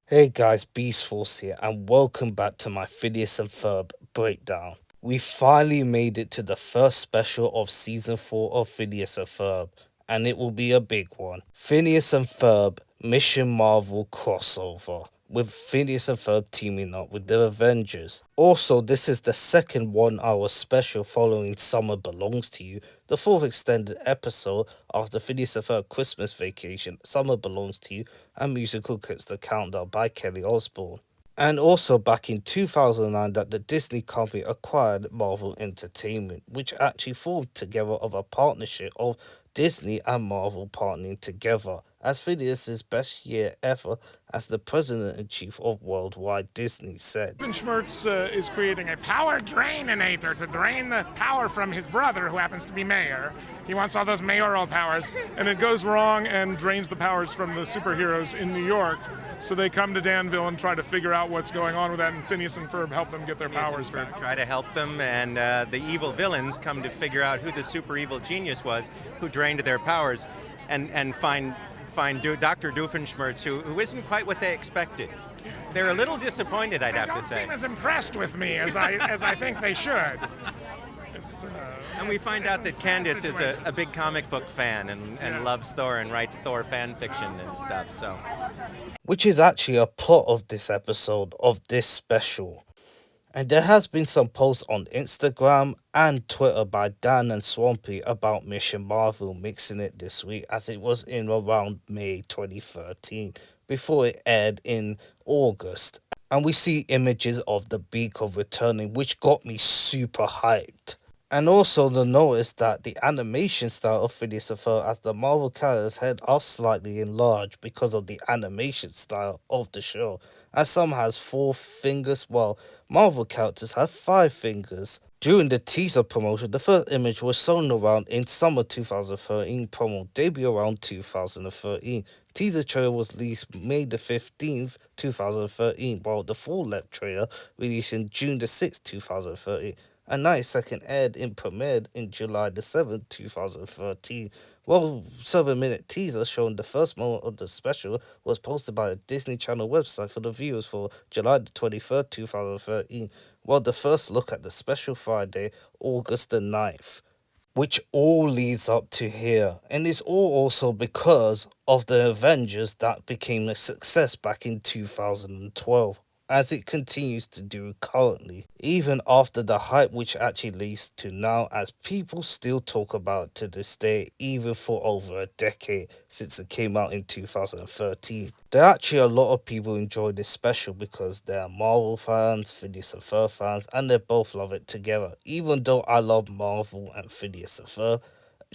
Hey guys, Beast Force here, and welcome back to my Phineas and Ferb breakdown. We finally made it to the first special of season 4 of Phineas and Ferb, and it will be a big one. Phineas and Ferb Mission Marvel crossover, with Phineas and Ferb teaming up with the Avengers. Also, this is the second 1 hour special following Summer Belongs to You, the fourth extended episode after Phineas and Ferb Christmas Vacation, Summer Belongs to You, and musical clips The Countdown by Kelly Osbourne. And also back in 2009 that the Disney company acquired Marvel Entertainment, which actually formed together of a partnership of Disney and Marvel partnering together, as Phineas's best year ever as the president-in-chief of Worldwide Disney said. Schmertz is creating a power draininator to drain the power from his brother, who happens to be mayor. He wants all those mayoral powers, and it goes wrong and drains the powers from the superheroes in New York. So they come to Danville and try to figure out what's going on with that, and Phineas and Ferb help them get their powers back. Try to help them, and the evil villains come to figure out who the super evil genius was who drained their powers, and find Dr. Doofenshmirtz, who isn't quite what they expected. They're a little disappointed, I'd have to say. They don't seem as impressed with me as I think they should. And we find out that Candace is a big comic book fan and loves Thor and writes Thor fan fiction and stuff. So, which is actually a plot of this episode of this special. And there has been some posts on Instagram and Twitter by Dan and Swampy about Mission Marvel mixing it this week, as it was in around May 2013 before it aired in August. And we see images of the Beaker returning, which got me super hyped. And also the notice that the animation style of Phineas and Ferb as the Marvel characters' head are slightly enlarged because of the animation style of the show, as some has 4 fingers while Marvel characters have 5 fingers. During the teaser promotion, the first image was shown around in summer 2013, promo debut around 2013. Teaser trailer was released May the 15th, 2013, while the full-length trailer released in June the 6th, 2013. A 90-second ad in premiered in July the 7th, 2013. Well, 7-minute teaser showing the first moment of the special was posted by the Disney Channel website for the viewers for July the 23rd, 2013, while the first look at the special Friday, August the 9th. Which all leads up to here, and it's all also because of the Avengers that became a success back in 2012, as it continues to do currently, even after the hype which actually leads to now, as people still talk about it to this day, even for over a decade since it came out in 2013. There are actually a lot of people enjoy this special because they are Marvel fans, Phineas and Ferb fans, and they both love it together. Even though I love Marvel and Phineas and Ferb,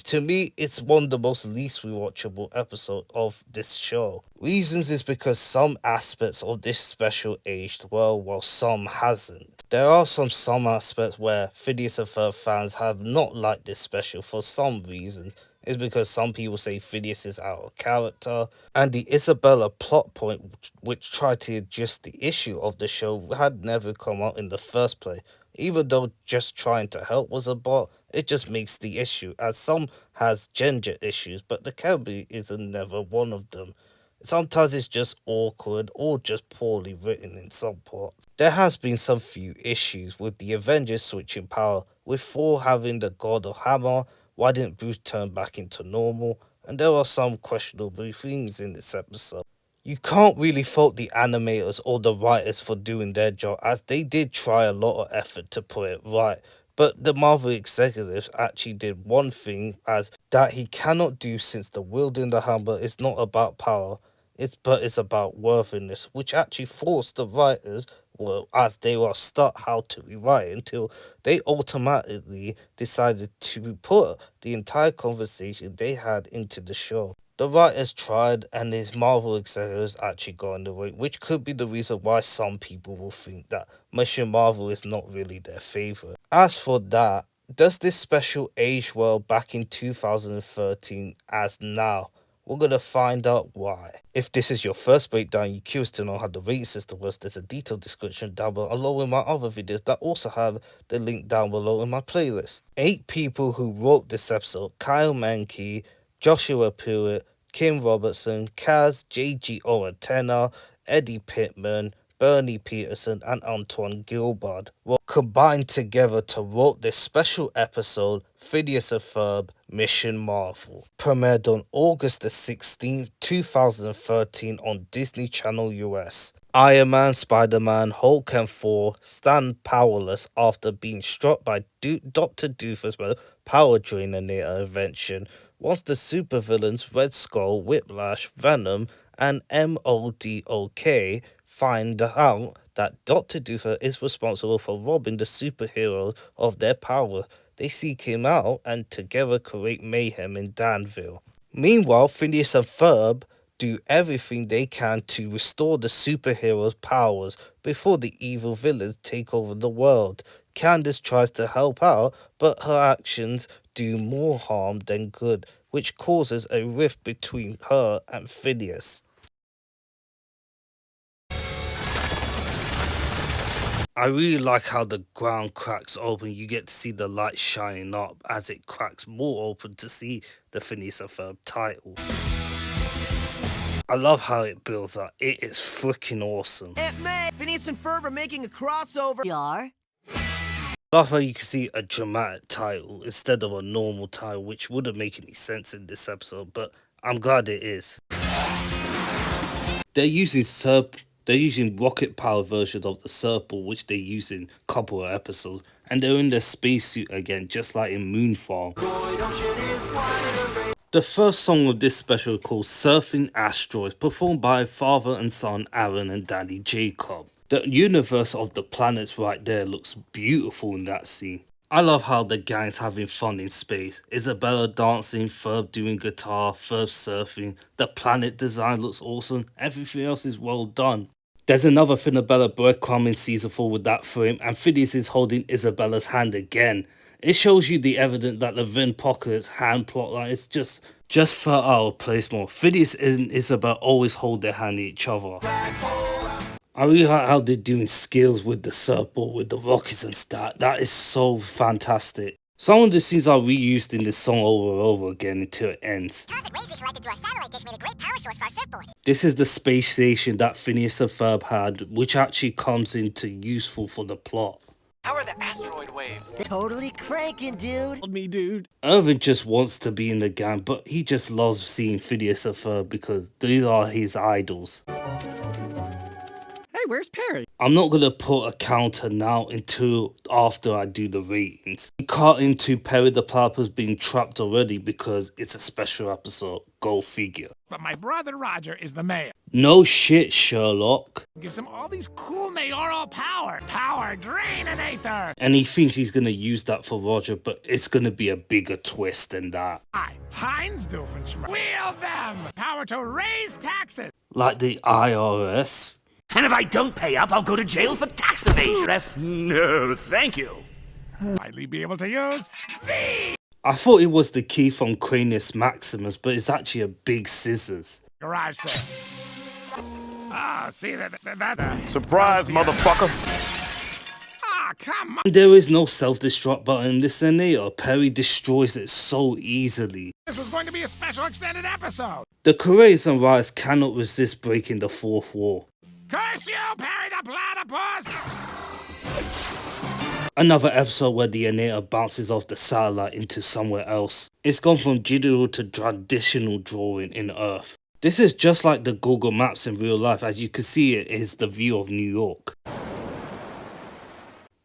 to me, it's one of the most least rewatchable episodes of this show. Reasons is because some aspects of this special aged well, while some hasn't. There are some aspects where Phineas and Ferb fans have not liked this special for some reason. It's because some people say Phineas is out of character, and the Isabella plot point, which tried to adjust the issue of the show, had never come out in the first place. Even though just trying to help was a bot, it just makes the issue, as some has gender issues, but the Kelby is never one of them. Sometimes it's just awkward or just poorly written in some parts. There has been some few issues with the Avengers switching power, with Thor having the God of Hammer. Why didn't Bruce turn back into normal? And there are some questionable things in this episode. You can't really fault the animators or the writers for doing their job, as they did try a lot of effort to put it right. But the Marvel executives actually did one thing as that he cannot do, since the wielding the hammer is not about power, but it's about worthiness, which actually forced the writers, well, as they were stuck how to rewrite until they automatically decided to put the entire conversation they had into the show. The writers tried, and his Marvel executives actually got in the way, which could be the reason why some people will think that Mission Marvel is not really their favorite. As for that, does this special age well back in 2013 as now? We're gonna find out why. If this is your first breakdown, you're curious to know how the rating system works, there's a detailed description down below along with my other videos that also have the link down below in my playlist. 8 people who wrote this episode: Kyle Mankey, Joshua Pruitt, Kim Robertson, Kaz, J.G. Oratena, Eddie Pittman, Bernie Peterson, and Antoine Gilbard were combined together to write this special episode, Phineas and Ferb Mission Marvel. Premiered on August the 16th, 2013 on Disney Channel US. Iron Man, Spider-Man, Hulk and Thor stand powerless after being struck by Dr. Doofus power drainer near invention. Once the supervillains Red Skull, Whiplash, Venom, and M.O.D.O.K find out that Dr. Doofus is responsible for robbing the superheroes of their power, they seek him out and together create mayhem in Danville. Meanwhile, Phineas and Ferb do everything they can to restore the superheroes' powers before the evil villains take over the world. Candace tries to help out, but her actions do more harm than good, which causes a rift between her and Phineas. I really like how the ground cracks open. You get to see the light shining up as it cracks more open to see the Phineas and Ferb title. I love how it builds up. It is freaking awesome. Phineas and Ferb are making a crossover. We are? Love how you can see a dramatic title instead of a normal title, which wouldn't make any sense in this episode, but I'm glad it is. They're using rocket power versions of the Serpent, which they use in a couple of episodes, and they're in their spacesuit again, just like in Moonfall. The first song of this special is called Surfing Asteroids, performed by father and son Aaron and Daddy Jacob. The universe of the planets right there looks beautiful in that scene. I love how the gang's having fun in space. Isabella dancing, Ferb doing guitar, Ferb surfing. The planet design looks awesome. Everything else is well done. There's another Finabella breadcrumb in season 4 with that frame, and Phineas is holding Isabella's hand again. It shows you the evidence that the Vin Pocket's hand plotline is just felt out of place more. Phineas and Isabella always hold their hand in each other. I really like how they're doing skills with the surfboard, with the rockets and stuff. That is so fantastic. Some of the scenes are reused in this song over and over again until it ends. This is the space station that Phineas and Ferb had, which actually comes into useful for the plot. How are the asteroid waves? They're totally cranking, dude. Me, dude. Irvin just wants to be in the gang, but he just loves seeing Phineas and Ferb because these are his idols. Hey, where's Perry? I'm not going to put a counter now until after I do the ratings. We cut into Perry the Platypus being trapped already because it's a special episode. Go figure. But my brother Roger is the mayor. No shit, Sherlock. Gives him all these cool mayoral power. Power Draininator. And he thinks he's going to use that for Roger, but it's going to be a bigger twist than that. Heinz Doofenshmirtz. Wheel them. Power to raise taxes. Like the IRS. And if I don't pay up, I'll go to jail for tax evasion. No, thank you. Finally be able to use the I thought it was the key from Cranius Maximus, but it's actually a big scissors. garage sale. See that. Surprise, motherfucker. Come on. There is no self-destruct button in this Anita. Perry destroys it so easily. This was going to be a special extended episode. The Courageous and Rise cannot resist breaking the fourth wall. Curse you, Perry the Platypus! Another episode where the Anita bounces off the satellite into somewhere else. It's gone from digital to traditional drawing in Earth. This is just like the Google Maps in real life. As you can see, it is the view of New York.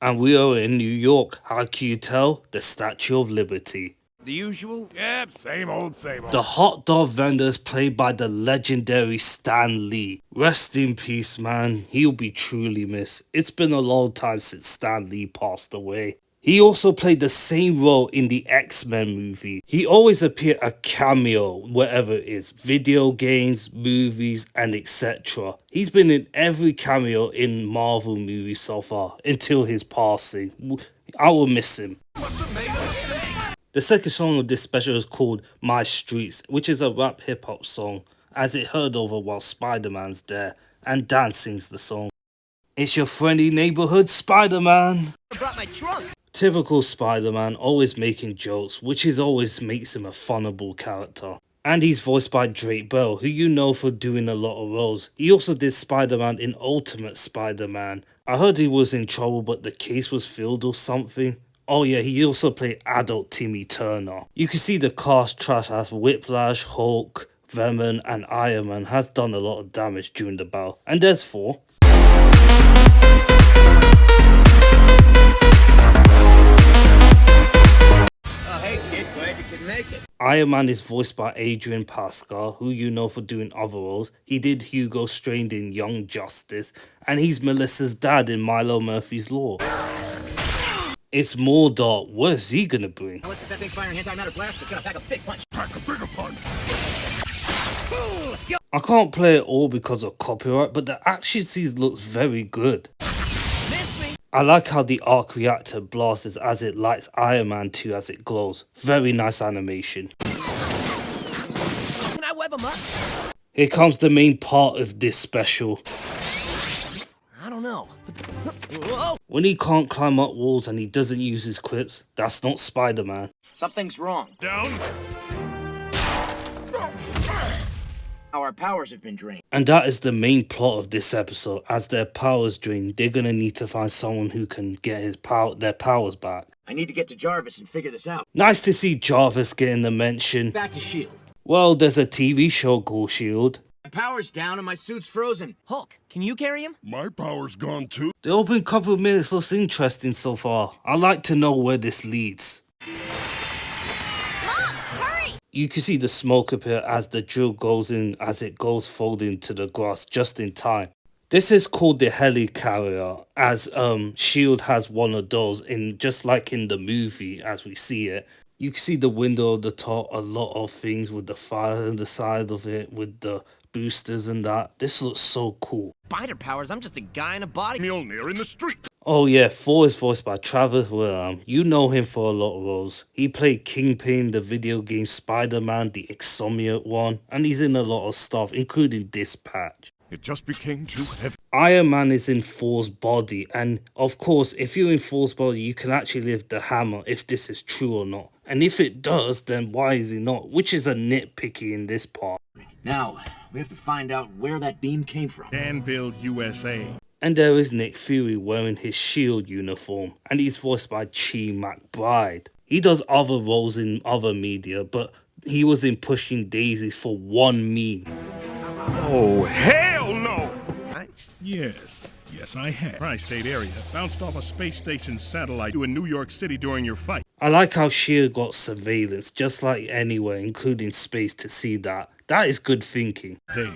And we are in New York. How can you tell? The Statue of Liberty. The usual? Yep, same old, same old. The hot dog vendor is played by the legendary Stan Lee. Rest in peace, man. He'll be truly missed. It's been a long time since Stan Lee passed away. He also played the same role in the X-Men movie. He always appeared a cameo, wherever it is. Video games, movies, and etc. He's been in every cameo in Marvel movies so far, until his passing. I will miss him. The second song of this special is called My Streets, which is a rap hip-hop song, as it heard over while Spider-Man's there, and Dan sings the song. It's your friendly neighborhood Spider-Man. I brought my trunk. Typical Spider-Man, always making jokes, which always makes him a funnable character. And he's voiced by Drake Bell, who you know for doing a lot of roles. He also did Spider-Man in Ultimate Spider-Man. I heard he was in trouble, but the case was filled or something. Oh yeah, he also played adult Timmy Turner. You can see the cast trash as Whiplash, Hulk, Venom and Iron Man has done a lot of damage during the battle. And there's 4. Oh, hey, kid, glad you could make it. Iron Man is voiced by Adrian Pascal, who you know for doing other roles. He did Hugo Strange in Young Justice, and he's Melissa's dad in Milo Murphy's Law. It's M.O.D.O.K. What is he gonna bring? Now, listen, if that thing's firing antimatter blast, it's gonna pack a big punch. Pack a bigger punch. I can't play it all because of copyright, but the action scenes looks very good. I like how the arc reactor blasts as it lights Iron Man 2 as it glows. Very nice animation. Can I web him up? Here comes the main part of this special. I don't know. Whoa! When he can't climb up walls and he doesn't use his quips, that's not Spider-Man. Something's wrong. Down. Our powers have been drained. And that is the main plot of this episode. As their powers drain, they're gonna need to find someone who can get their powers back. I need to get to Jarvis and figure this out. Nice to see Jarvis getting the mention. Back to S.H.I.E.L.D. Well, there's a TV show called S.H.I.E.L.D. My power's down and my suit's frozen. Hulk, can you carry him? My power's gone too. The opening couple of minutes looks interesting so far. I'd like to know where this leads. Mom, hurry! You can see the smoke appear as the drill goes in, as it goes folding to the grass just in time. This is called the helicarrier, as S.H.I.E.L.D. has one of those, in just like in the movie as we see it. You can see the window of the top, a lot of things with the fire on the side of it, with the boosters and that. This looks so cool. Spider powers, I'm just a guy in a body. Mjolnir in the street. Oh yeah, Thor is voiced by Travis William. You know him for a lot of roles. He played Kingpin, the video game Spider-Man, the Insomniac one, and he's in a lot of stuff, including Dispatch. It just became too heavy. Iron Man is in Thor's body, and of course, if you're in Thor's body, you can actually lift the hammer if this is true or not. And if it does, then why is he not? Which is a nitpicky in this part. Now, we have to find out where that beam came from. Danville, USA. And there is Nick Fury wearing his S.H.I.E.L.D. uniform, and he's voiced by Chi McBride. He does other roles in other media, but he was in Pushing Daisies for one meme. Oh, hell no! Yes, I had. Tri-state area. Bounced off a space station satellite in New York City during your fight. I like how S.H.I.E.L.D. got surveillance, just like anywhere, including space, to see that. That is good thinking. There's.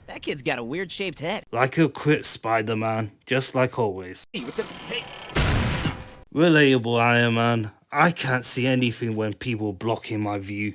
That kid's got a weird shaped head. Like a quip Spider-Man, just like always. Hey, with the... Hey! Relatable Iron Man. I can't see anything when people blocking my view.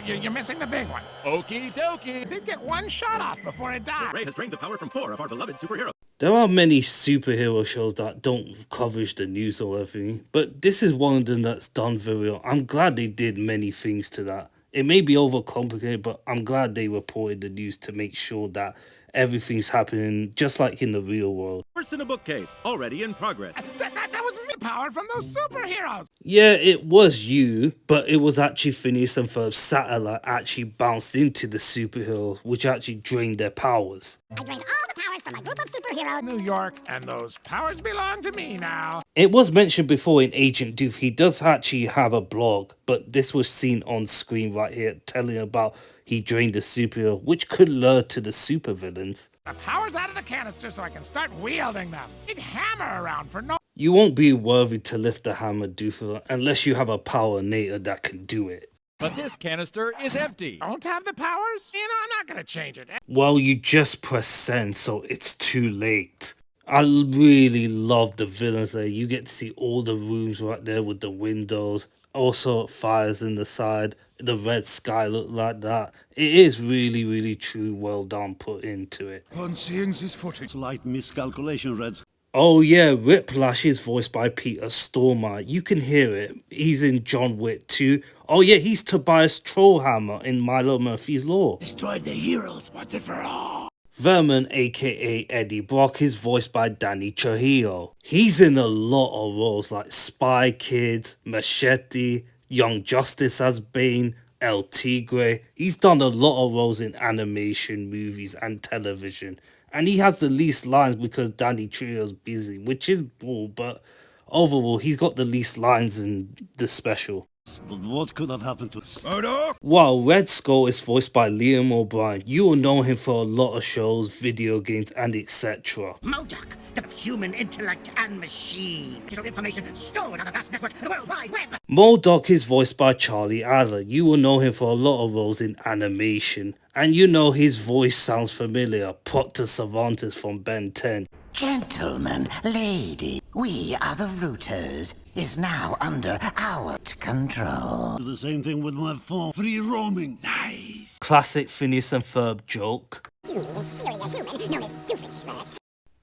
You're missing the big one. Okie dokie. Did get one shot off before it died. Ray has drained the power from 4 of our beloved superheroes. There are many superhero shows that don't coverage the news or everything, but this is one of them that's done very well. I'm glad they did many things to that. It may be overcomplicated, but I'm glad they reported the news to make sure that everything's happening just like in the real world. First in a bookcase, already in progress. That was me powered from those superheroes. Yeah, it was you, but it was actually Phineas and Ferb's satellite actually bounced into the superheroes, which actually drained their powers. I drained all the powers from my group of superheroes. New York, and those powers belong to me now. It was mentioned before in Agent Doof, he does actually have a blog, but this was seen on screen right here, telling about he drained the superhero, which could lure to the supervillains. The power's out of the canister so I can start wielding them. Big hammer around for no... You won't be worthy to lift the hammer, Doofer, unless you have a power nature that can do it. But this canister is empty. Don't have the powers? You know, I'm not gonna change it. Well, you just press send, so it's too late. I really love the villains there. You get to see all the rooms right there with the windows. Also, fires in the side. The red sky look like that. It is really, really true, well done put into it. On seeing this footage, Slight miscalculation, Reds. Oh yeah, Whiplash is voiced by Peter Stormare. You can hear it. He's in John Wick 2. Oh yeah, he's Tobias Trollhammer in Milo Murphy's Law. Destroyed the heroes. What's it for all? Vermin, aka Eddie Brock, is voiced by Danny Trujillo. He's in a lot of roles like Spy Kids, Machete, Young Justice as Bane, El Tigre. He's done a lot of roles in animation, movies, and television. And he has the least lines because Danny Trejo's busy, which is bull, but overall, he's got the least lines in the special. But what could have happened to M.O.D.O.K. While Red Skull is voiced by Liam O'Brien, you will know him for a lot of shows, video games, and etc. M.O.D.O.K, the human intellect and machine. Digital information stored on a vast network, the World Wide Web. M.O.D.O.K is voiced by Charlie Adler. You will know him for a lot of roles in animation. And you know his voice sounds familiar, Proctor Cervantes from Ben 10. Gentlemen, lady, we are the rooters. Is now under our control. the same thing with my phone? Free roaming. Nice. Classic Phineas and Ferb joke. Puny, inferior human known as Doofenshmirtz.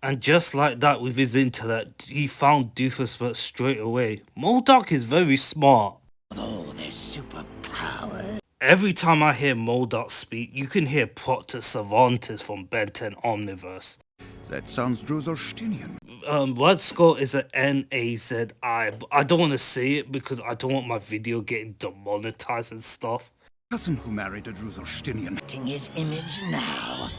And just like that with his intellect, he found Doofenshmirtz straight away. M.O.D.O.K is very smart. Oh, their superpower. Every time I hear M.O.D.O.K speak, you can hear Proctor Cervantes from Ben 10 Omniverse. That sounds Drusselstinian. Red Skull is an N-A-Z-I, but I don't want to say it because I don't want my video getting demonetized and stuff. Cousin who married a Drusselstinian. Acting his image now.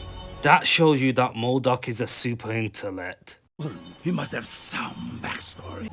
That shows you that M.O.D.O.K is a super intellect. Well, he must have some backstory.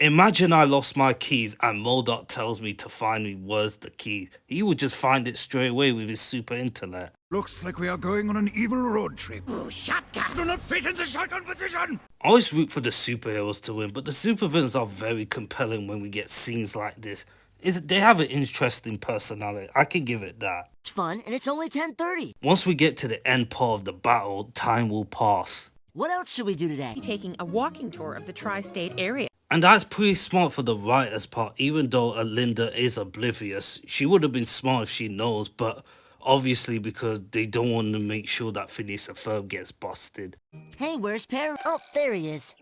Imagine I lost my keys and M.O.D.O.K tells me to find me where's the key. He would just find it straight away with his super intellect. Looks like we are going on an evil road trip. Oh, shotgun. Do not fit into shotgun position! I always root for the superheroes to win, but the supervillains are very compelling when we get scenes like this. They have an interesting personality, I can give it that. It's fun, and it's only 10:30. Once we get to the end part of the battle, time will pass. What else should we do today? Taking a walking tour of the tri-state area. And that's pretty smart for the writer's part, even though Alinda is oblivious. She would have been smart if she knows, but obviously because they don't want to make sure that Phineas and Ferb gets busted. Hey, where's Perry? Oh, there he is.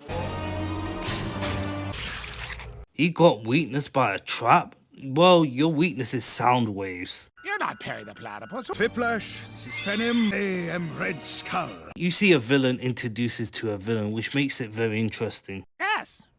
He got weakness by a trap? Well, your weakness is sound waves. You're not Perry the Platypus. Whiplash, this is Phenim. I am Red Skull. You see a villain introduces to a villain, which makes it very interesting.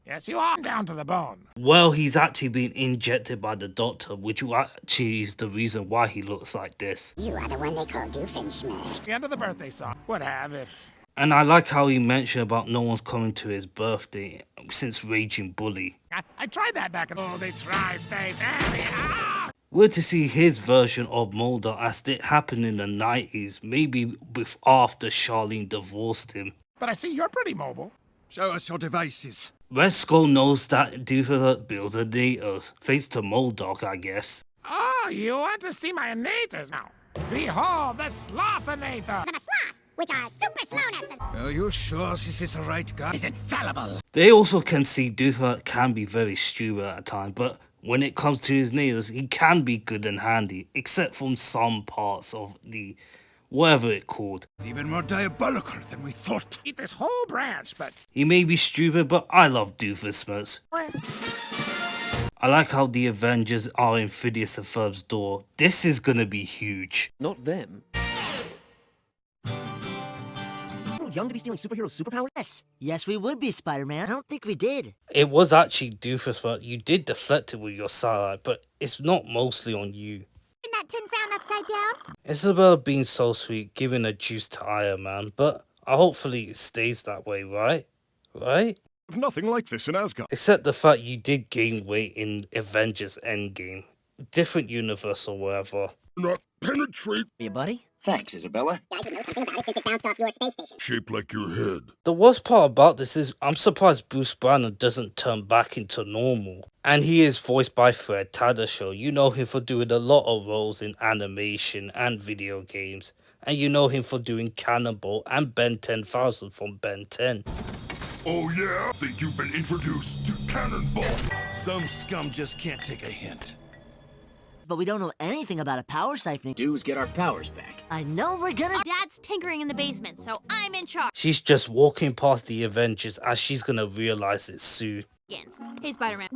Yes, you are down to the bone. Well, he's actually been injected by the doctor, which actually is the reason why he looks like this. You are the one they call Doofenshmirtz. The end of the birthday song. What have if... And I like how he mentioned about no one's coming to his birthday since Raging Bully. I tried that back in the tri-state area. We're to see his version of M.O.D.O.K as it happened in the 90s, maybe after Charlene divorced him. But I see you're pretty mobile. Show us your devices. Red Skull knows that Doofenshmirtz builds a nators, thanks to M.O.D.O.K, I guess. Oh, you want to see my innators now? Behold the Slothinator. I'm a sloth, which are super slowness and... Are you sure this is the right guy? Is infallible. They also can see Doofenshmirtz can be very stupid at times, but when it comes to his nators, he can be good and handy, except from some parts of the... whatever it's called. It's even more diabolical than we thought. Eat this whole branch, but... He may be stupid, but I love Doofenshmirtz. What? I like how the Avengers are in Phineas and Ferb's door. This is gonna be huge. Not them. Young to be stealing superheroes' superpowers? Yes. Yes, we would be, Spider-Man. I don't think we did. It was actually Doofenshmirtz. You did deflect it with your satellite, but it's not mostly on you. Turn that tin frown upside down. Isabella being so sweet, giving a juice to Iron Man, but hopefully it stays that way, right? Right? Nothing like this in Asgard. Except the fact you did gain weight in Avengers Endgame. Different universe or whatever. Not penetrate. You buddy? Thanks, Isabella. Guys would know something about it since it bounced off your space station. Shaped like your head. The worst part about this is I'm surprised Bruce Banner doesn't turn back into normal. And he is voiced by Fred Tatasciore. You know him for doing a lot of roles in animation and video games. And you know him for doing Cannonball and Ben 10,000 from Ben 10. Oh yeah? Think you've been introduced to Cannonball. Some scum just can't take a hint. But we don't know anything about a power siphoning. Dues get our powers back. I know we're gonna... Dad's tinkering in the basement, so I'm in charge. She's just walking past the Avengers as she's gonna realize it's Sue. Hey, Spider-Man.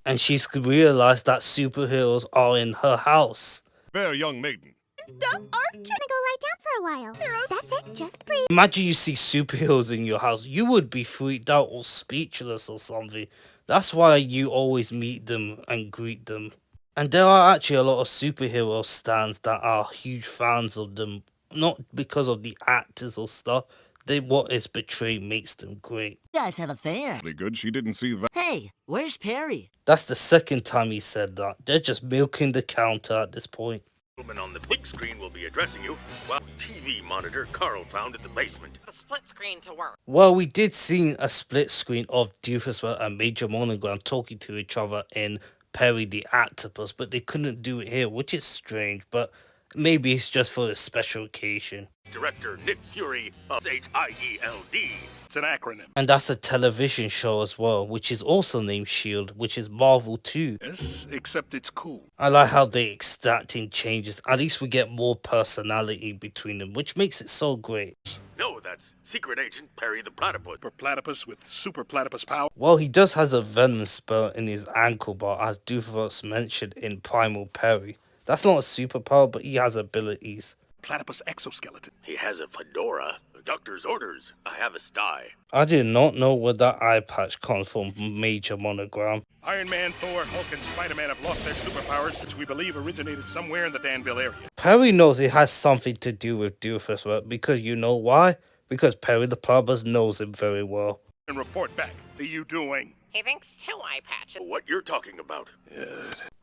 And she's realized that superheroes are in her house. Fair young maiden. Gonna go lie down for a while. Heroes. That's it, just breathe. Imagine you see superheroes in your house. You would be freaked out or speechless or something. That's why you always meet them and greet them. And there are actually a lot of superhero stans that are huge fans of them, not because of the actors or stuff. What is portrayed makes them great. You guys have a fan. Really good she didn't see that. Hey, where's Perry? That's the second time he said that. They're just milking the counter at this point. The gentleman on the big screen will be addressing you, while TV monitor Carl found in the basement. The split screen to work. Well, we did see a split screen of Doofus and Major Monogram talking to each other in Perry the Octopus, but they couldn't do it here, which is strange, but maybe it's just for a special occasion. Director Nick Fury of HIELD. It's an acronym. And that's a television show as well, which is also named S.H.I.E.L.D., which is Marvel too. Yes, except it's cool. I like how they extracting changes. At least we get more personality between them, which makes it so great. No, that's Secret Agent Perry the Platypus. For platypus with super platypus power. Well, he does has a venom spell in his ankle bar, as Doofus mentioned in Primal Perry. That's not a superpower, but he has abilities. Platypus exoskeleton. He has a fedora. Doctor's orders. I have a sty. I did not know where that eye patch comes from Major Monogram. Iron Man, Thor, Hulk, and Spider-Man have lost their superpowers, which we believe originated somewhere in the Danville area. Perry knows it has something to do with Doofus, but because you know why? Because Perry the Platypus knows him very well. And report back. What are you doing? He thinks 2 eye patches. What you're talking about.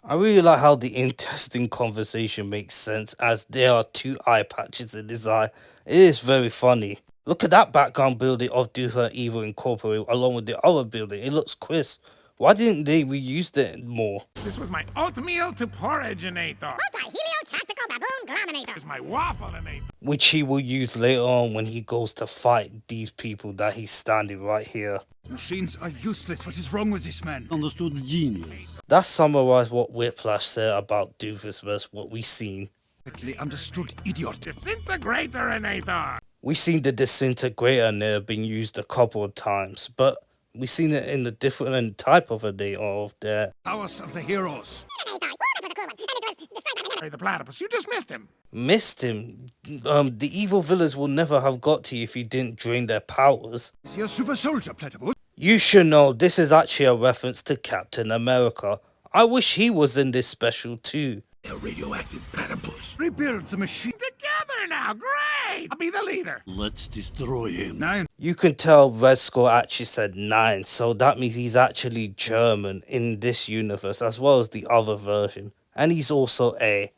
I really like how the interesting conversation makes sense, as there are 2 eye patches in his eye. It is very funny. Look at that background building of Doofus Evil Incorporated along with the other building. It looks crisp. Why didn't they reuse it more? This was my oatmeal to porridge-inator. Multi-helio-tactical baboon glominator. This is my waffle-inator. Which he will use later on when he goes to fight these people that he's standing right here. Machines are useless. What is wrong with this man? Understood the genius. That summarized what Whiplash said about Doofus versus what we seen. Understood, idiot. Disintegrator-inator. We seen the disintegrator and it been used a couple of times, but we seen it in the different type of a day of there. Powers of the heroes. Perry the Platypus, you just missed him. Missed him. The evil villains will never have got to you if you didn't drain their powers. Is he a super soldier, Platypus? You should know this is actually a reference to Captain America. I wish he was in this special too. A radioactive platypus. Rebuild the machine. Together now, great! I'll be the leader. Let's destroy him. 9. You can tell Red Skull actually said 9, so that means he's actually German in this universe as well as the other version. And he's also A.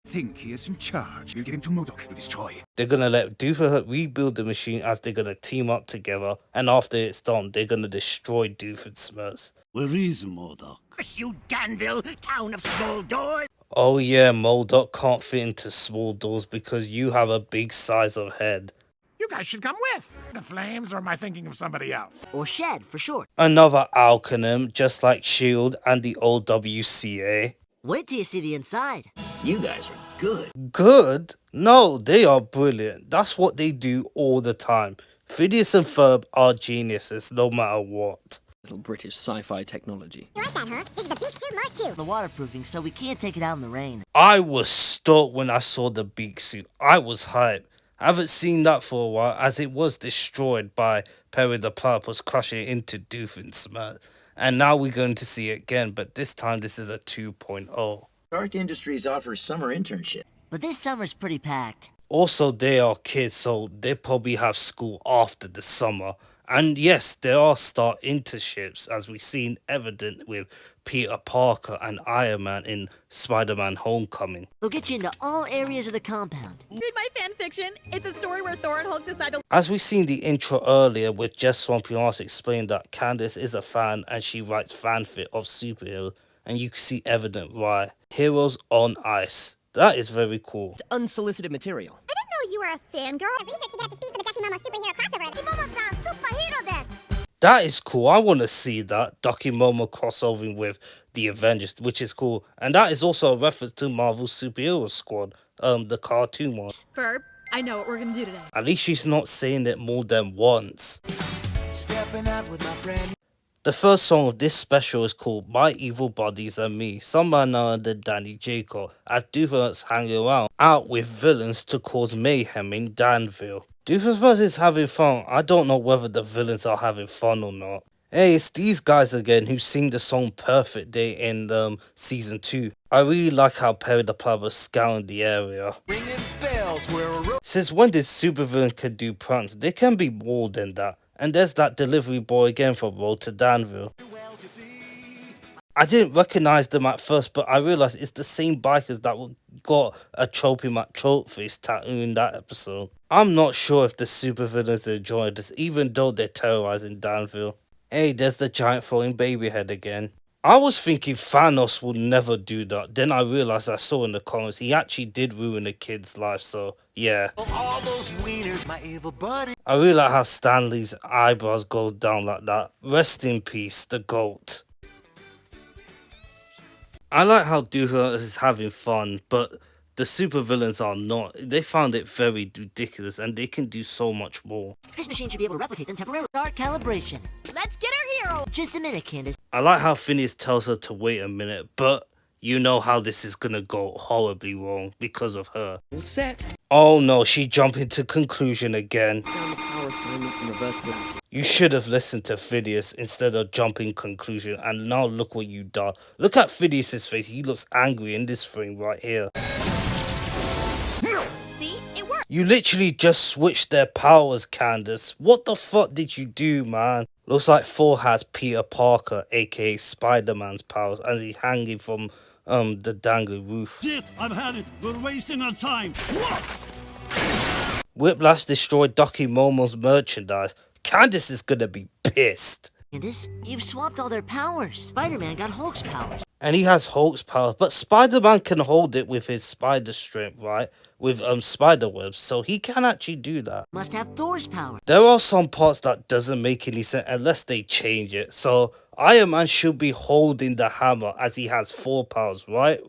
Think he is in charge. We'll get him to M.O.D.O.K to destroy. They're gonna let Doofus rebuild the machine as they're gonna team up together, and after it's done, they're gonna destroy Doofenshmirtz. Where is M.O.D.O.K? You Danville, town of small doors. Oh yeah, M.O.D.O.K can't fit into small doors because you have a big size of head. You guys should come with. The Flames, or am I thinking of somebody else? Or Shed, for short. Another acronym, just like S.H.I.E.L.D. and the old WCA. Wait till you see the inside. You guys are good. Good? No, they are brilliant. That's what they do all the time. Phineas and Ferb are geniuses, no matter what. Little British sci-fi technology. You like that, huh? This is the Big Suit Mark II. The waterproofing, so we can't take it out in the rain. I was stoked when I saw the beak suit. I was hyped. I haven't seen that for a while, as it was destroyed by Perry the Platypus crushing it into Doofenshmirtz. And now we're going to see it again, but this time this is a 2.0. Stark Industries offers summer internship. But this summer's pretty packed. Also, they are kids, so they probably have school after the summer. And yes, there are Star internships, as we've seen evident with Peter Parker and Iron Man in Spider-Man Homecoming. They'll get you into all areas of the compound. Read my fanfiction. It's a story where Thor and Hulk decide to... As we seen the intro earlier with Jess Swampy Arse explained that Candace is a fan and she writes fanfic of superheroes, and you can see evident why. Heroes on Ice. That is very cool. It's unsolicited material. I didn't know you were a fangirl. The research to get up to speed for the Ducky Momo superhero crossover. You've almost found superhero this. That is cool. I want to see that. Ducky Momo crossovering with the Avengers, which is cool. And that is also a reference to Marvel's Superhero Squad, the cartoon one. Ferb, I know what we're gonna do today. At least she's not saying it more than once. Stepping out with my friend. The first song of this special is called My Evil Buddies and Me, sung by none other than Danny Jacob, as Doofus hanging around out with villains to cause mayhem in Danville. Doofus is having fun. I don't know whether the villains are having fun or not. Hey, it's these guys again who sing the song Perfect Day in season 2. I really like how Perry the Plumber was scouring the area. Since when did supervillain can do pranks? They can be more than that. And there's that delivery boy again from Road to Danville. I didn't recognize them at first, but I realized it's the same bikers that got a Tropey McTropeface tattoo in that episode. I'm not sure if the supervillains enjoyed this, even though they're terrorizing Danville. Hey, there's the giant throwing baby head again. I was thinking Thanos would never do that. Then I realized I saw in the comments he actually did ruin a kid's life, so yeah. All those wieners, my evil buddy. I really like how Stanley's eyebrows goes down like that. Rest in peace, the GOAT. I like how Doofus is having fun, but the supervillains are not. They found it very ridiculous and they can do so much more. This machine should be able to replicate them temporarily. Start calibration. Let's get our hero. Just a minute, Candace. I like how Phineas tells her to wait a minute, but you know how this is gonna go horribly wrong because of her. All set. Oh no, she jumped into conclusion again. Down the power assignment from reverse polarity. You should have listened to Phineas instead of jumping conclusion, and now look what you done. Look at Phineas's face, he looks angry in this frame right here. See, it worked. You literally just switched their powers, Candace. What the fuck did you do, man? Looks like Thor has Peter Parker, aka Spider-Man's powers, as he's hanging from the dangling roof. Shit, I've had it. We're wasting our time. Whiplash destroyed Ducky Momo's merchandise. Candace is gonna be pissed. Candace, you've swapped all their powers. Spider-Man got Hulk's powers. And he has Hulk's power, but Spider-Man can hold it with his spider strength, right? With spider webs, so he can actually do that. Must have Thor's power. There are some parts that doesn't make any sense unless they change it. So Iron Man should be holding the hammer as he has 4 powers, right?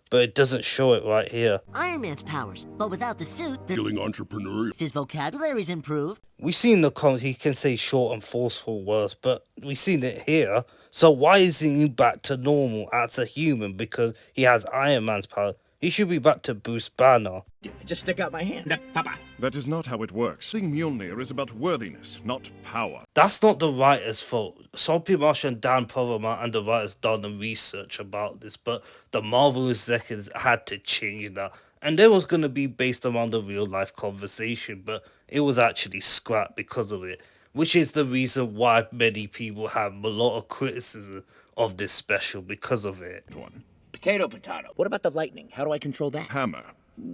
But it doesn't show it right here. Iron Man's powers, but without the suit, Feeling entrepreneurial. his vocabulary's improved. We see in the comments he can say short and forceful words, but we seen it here. So why isn't he back to normal as a human? Because he has Iron Man's power. He should be back to Bruce Banner. Just stick out my hand. Papa. That is not how it works. Seeing Mjolnir is about worthiness, not power. That's not the writer's fault. Sophie Marsh and Dan Perlman and the writers done the research about this, but the Marvel executives had to change that. And it was going to be based around the real life conversation, but it was actually scrapped because of it. Which is the reason why many people have a lot of criticism of this special because of it. Potato. What about the lightning? How do I control that? Hammer.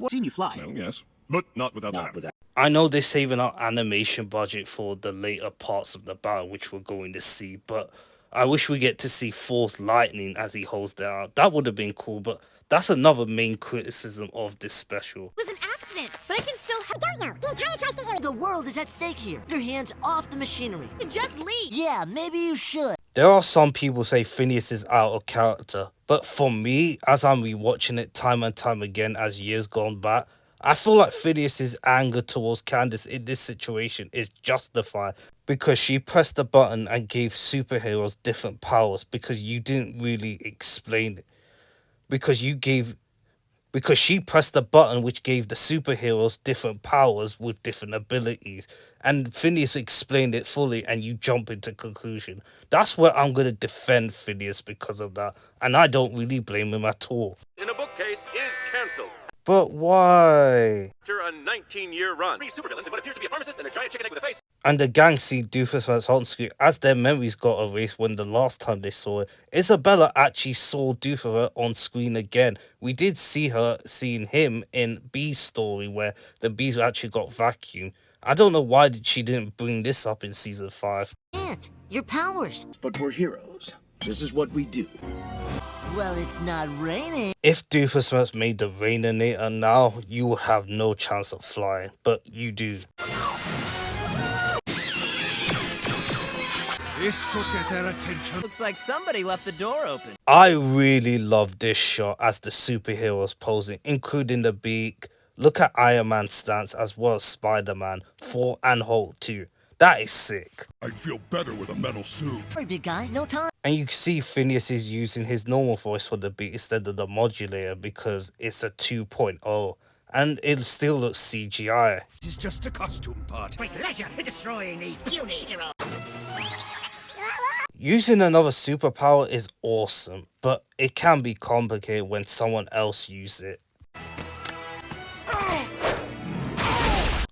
Seen you fly. Well, yes, but not without the hammer. I know they're saving up animation budget for the later parts of the battle, which we're going to see, but I wish we get to see Thor's lightning as he holds that out. That would have been cool, but that's another main criticism of this special. It was an accident, but I can still I don't know. The entire tri-state area. The world is at stake here. Your hands off the machinery. Just leave. Yeah, maybe you should. There are some people say Phineas is out of character, but for me, as I'm rewatching it time and time again as years gone by, I feel like Phineas's anger towards Candace in this situation is justified because she pressed the button and gave superheroes different powers because you didn't really explain it. Because she pressed the button which gave the superheroes different powers with different abilities. And Phineas explained it fully and you jump into conclusion. That's where I'm going to defend Phineas because of that. And I don't really blame him at all. In a bookcase is cancelled. But why? After a 19-year run, 3 supervillains and what appears to be a pharmacist and a giant chicken egg with a face. And the gang see Doofus on screen as their memories got erased when the last time they saw it. Isabella actually saw Doofus on screen again. We did see her seeing him in Bee's story where the bees actually got vacuumed. I don't know why she didn't bring this up in season 5. Can't. Your powers. But we're heroes. This is what we do. Well, it's not raining. If Doofus made the Raininator now, you would have no chance of flying. But you do. This should get their attention. Looks like somebody left the door open. I really love this shot as the superheroes posing, including the beak. Look at Iron Man's stance as well as Spider-Man, Thor and Hulk too. That is sick. I'd feel better with a metal suit. Sorry, big guy, no time. And you can see Phineas is using his normal voice for the beat instead of the modulator because it's a 2.0. And it still looks CGI. This is just a costume part. With pleasure in destroying these puny heroes. Using another superpower is awesome, but it can be complicated when someone else uses it.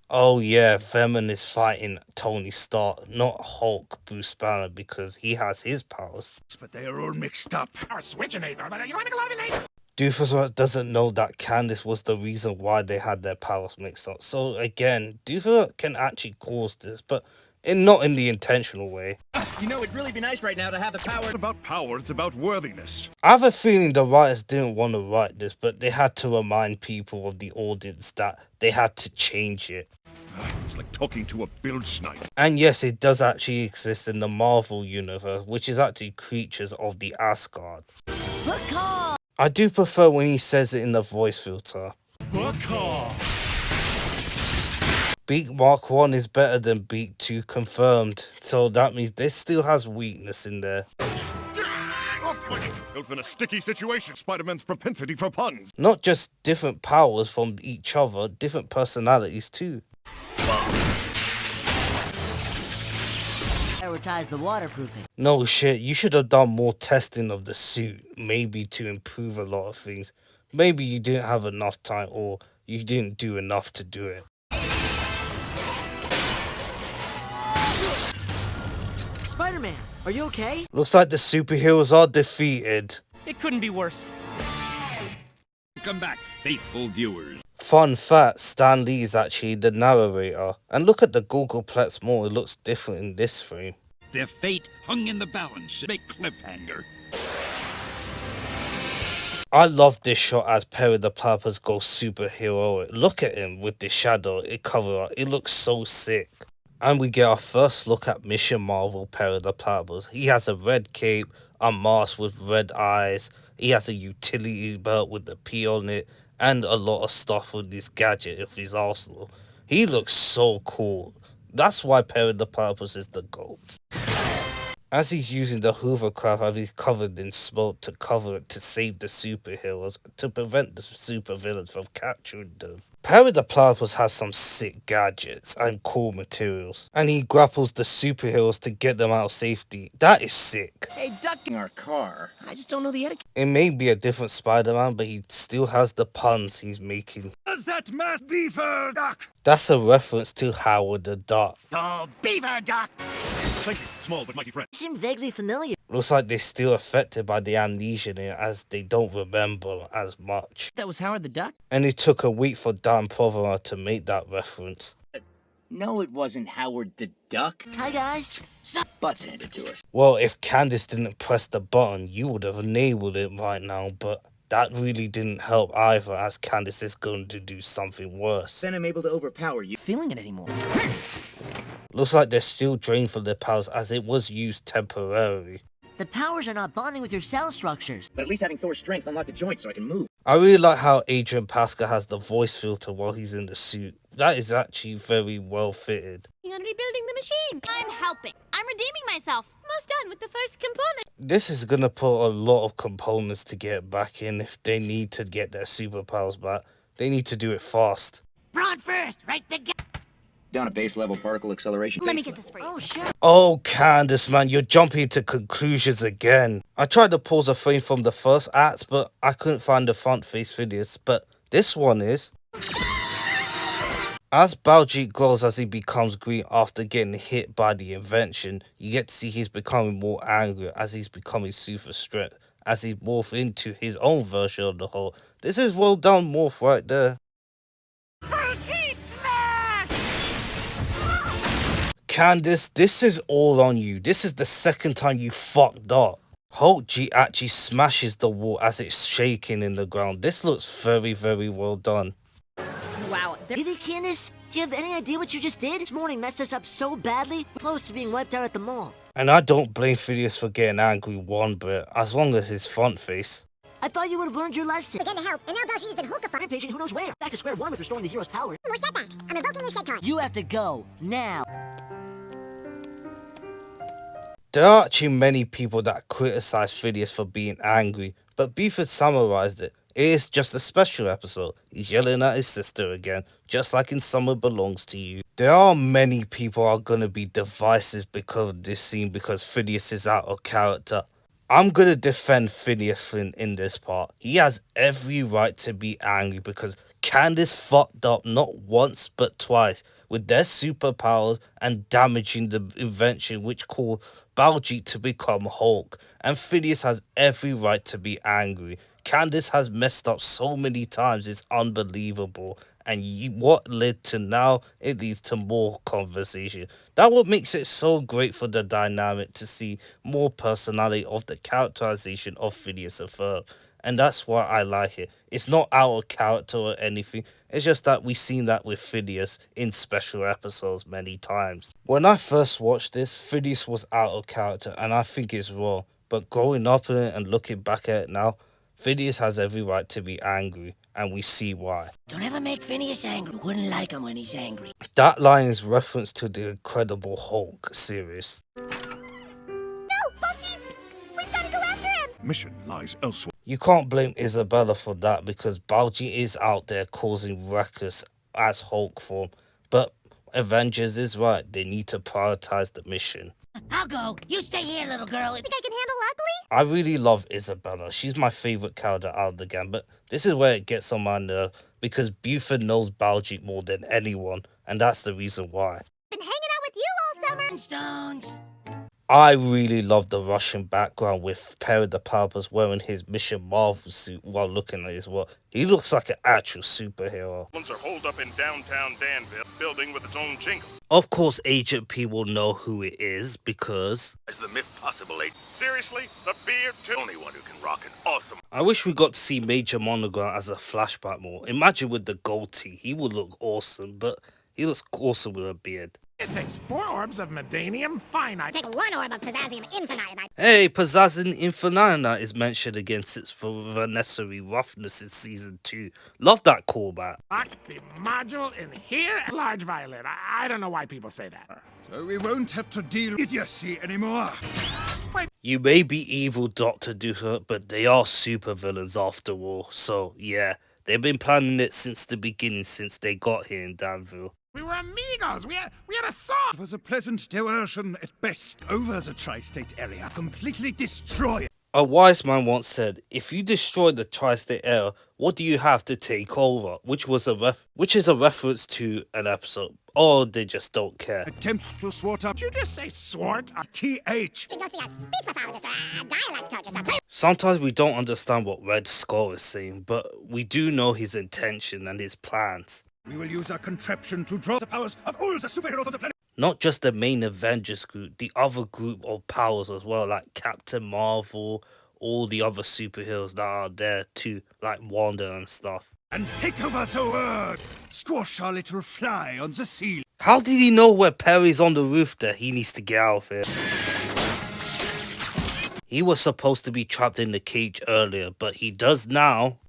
Oh yeah, Venom is fighting Tony Stark, not Hulk Bruce Banner, because he has his powers. But they are all mixed up. Power switch in Aether, but you don't make a lot of Aether. Doofus doesn't know that Candace was the reason why they had their powers mixed up. So again, Doofus can actually cause this, but not in the intentional way. You know, it'd really be nice right now to have the power. It's about power, it's about worthiness. I have a feeling the writers didn't want to write this, but they had to remind people of the audience that they had to change it. It's like talking to a bilge snipe. And yes, it does actually exist in the Marvel universe, which is actually creatures of the Asgard. I do prefer when he says it in the voice filter. Beak Mark 1 is better than Beak 2 confirmed, so that means this still has weakness in there. Built in a sticky situation, Spider-Man's propensity for puns. Not just different powers from each other, different personalities too. Prioritize the waterproofing. No shit, you should have done more testing of the suit, maybe to improve a lot of things. Maybe you didn't have enough time, or you didn't do enough to do it. Spider-Man, are you okay? Looks like the superheroes are defeated. It couldn't be worse. Welcome back, faithful viewers. Fun fact, Stan Lee is actually the narrator. And look at the Googleplex more, it looks different in this frame. Their fate hung in the balance. Big cliffhanger. I love this shot as Perry the Platypus goes superheroic. Look at him with the shadow, it cover up. It looks so sick. And we get our first look at Mission Marvel Perry the Platypus. He has a red cape, a mask with red eyes. He has a utility belt with the P on it, and a lot of stuff with this gadget of his arsenal. He looks so cool. That's why Perry the Platypus is the GOAT. As he's using the hovercraft as he's covered in smoke to cover it to save the superheroes, to prevent the supervillains from capturing them. Perry the Platypus has some sick gadgets and cool materials, and he grapples the superheroes to get them out of safety. That is sick. Hey, ducking our car. I just don't know the etiquette. It may be a different Spider-Man, but he still has the puns he's making. Does that mass beaver duck? That's a reference to Howard the Duck. Oh, beaver duck! Thank you, small but mighty friend. Seem vaguely familiar. Looks like they're still affected by the amnesia in it, as they don't remember as much. That was Howard the Duck? And it took a week for Dan Provera to make that reference. No, it wasn't Howard the Duck. Hi, guys. Butts handed to us. Well, if Candace didn't press the button, you would have enabled it right now, but that really didn't help either, as Candace is going to do something worse. Then I'm able to overpower you. Feeling it anymore. Looks like they're still drained from their powers, as it was used temporarily. The powers are not bonding with your cell structures. But at least having Thor's strength unlocked the joint so I can move. I really like how Adrian Pascal has the voice filter while he's in the suit. That is actually very well fitted. On rebuilding the machine. I'm helping. I'm redeeming myself. Almost done with the first component. This is gonna put a lot of components to get back in if they need to get their superpowers back. They need to do it fast. Brawn first, right the Down a base level particle acceleration. Let me get this for you. Oh, shit. Oh, Candace, man, you're jumping to conclusions again. I tried to pause a frame from the first act, but I couldn't find the front face videos, but this one is. As Baljeet grows as he becomes green after getting hit by the invention, you get to see he's becoming more angry as he's becoming super strength, as he morphs into his own version of the Hulk. This is well done morph right there. Candace, this is all on you. This is the second time you fucked up. Hulk G actually smashes the wall as it's shaking in the ground. This looks very, very well done. Wow. Hey, Candace, do you have any idea what you just did? This morning messed us up so badly, we're close to being wiped out at the mall. And I don't blame Phineas for getting angry one bit, as long as his front face. I thought you would have learned your lesson. Again to help, and now Baljeet's been Hulkified. Rampaging who knows where. Back to square one with restoring the hero's power. More setbacks. I'm revoking your shed card. You have to go, now. There are actually many people that criticize Phineas for being angry, but Beef has summarized it. It is just a special episode. He's yelling at his sister again, just like in Summer Belongs to You. There are many people are gonna be divisive because of this scene because Phineas is out of character. I'm gonna defend Phineas in this part. He has every right to be angry because Candace fucked up not once but twice with their superpowers and damaging the invention which caused Baljeet to become Hulk. And Phineas has every right to be angry. Candace has messed up so many times, it's unbelievable. And what led to now, it leads to more conversation. That what makes it so great for the dynamic to see more personality of the characterization of Phineas and Ferb. And that's why I like it. It's not out of character or anything. It's just that we've seen that with Phineas in special episodes many times. When I first watched this, Phineas was out of character and I think it's wrong. But growing up in it and looking back at it now, Phineas has every right to be angry, and we see why. Don't ever make Phineas angry. Wouldn't like him when he's angry. That line is reference to the Incredible Hulk series. No, Baljeet! We've got to go after him! Mission lies elsewhere. You can't blame Isabella for that because Baljeet is out there causing ruckus as Hulk form. But Avengers is right, they need to prioritize the mission. I'll go. You stay here, little girl. Think I can handle ugly? I really love Isabella. She's my favourite character out of the game, but this is where it gets on my nerve because Buford knows Baljeet more than anyone, and that's the reason why. Been hanging out with you all summer. Stones. I really love the Russian background with Perry the Platypus wearing his Mission Marvel suit while looking at his work. He looks like an actual superhero. Ones are holed up in downtown Danville, building with its own jingle. Of course, Agent P will know who it is because... Is the myth possible, Agent? Seriously? The beard too? Only one who can rock an awesome... I wish we got to see Major Monogram as a flashback more. Imagine with the gold tee, he would look awesome, but he looks awesome with a beard. It takes 4 orbs of Medanium Finite. Take 1 orb of Pizzazium Infinite. Hey, Pizzazium Infinite is mentioned again since for necessary roughness in season 2. Love that callback. Lock the module in here. Large violin. I don't know why people say that. So we won't have to deal with idiocy anymore. You may be evil, Dr. Doom, but they are supervillains after all. So, yeah, they've been planning it since the beginning, since they got here in Danville. We were amigos. We had a song. It was a pleasant diversion at best. Over the tri-state area, completely destroy it. A wise man once said, if you destroy the tri-state area, what do you have to take over? Which is a reference to an episode. Or they just don't care. Attempts to swart up. Did you just say swart? A TH. Should go see a speech pathologist or a dialect coach or something. Sometimes we don't understand what Red Skull is saying, but we do know his intention and his plans. We will use our contraption to draw the powers of all the superheroes on the planet. Not just the main Avengers group, the other group of powers as well, like Captain Marvel, all the other superheroes that are there too, like Wanda and stuff. And take over the world! Squash our little fly on the ceiling. How did he know where Perry's on the roof that he needs to get out of here? He was supposed to be trapped in the cage earlier, but he does now.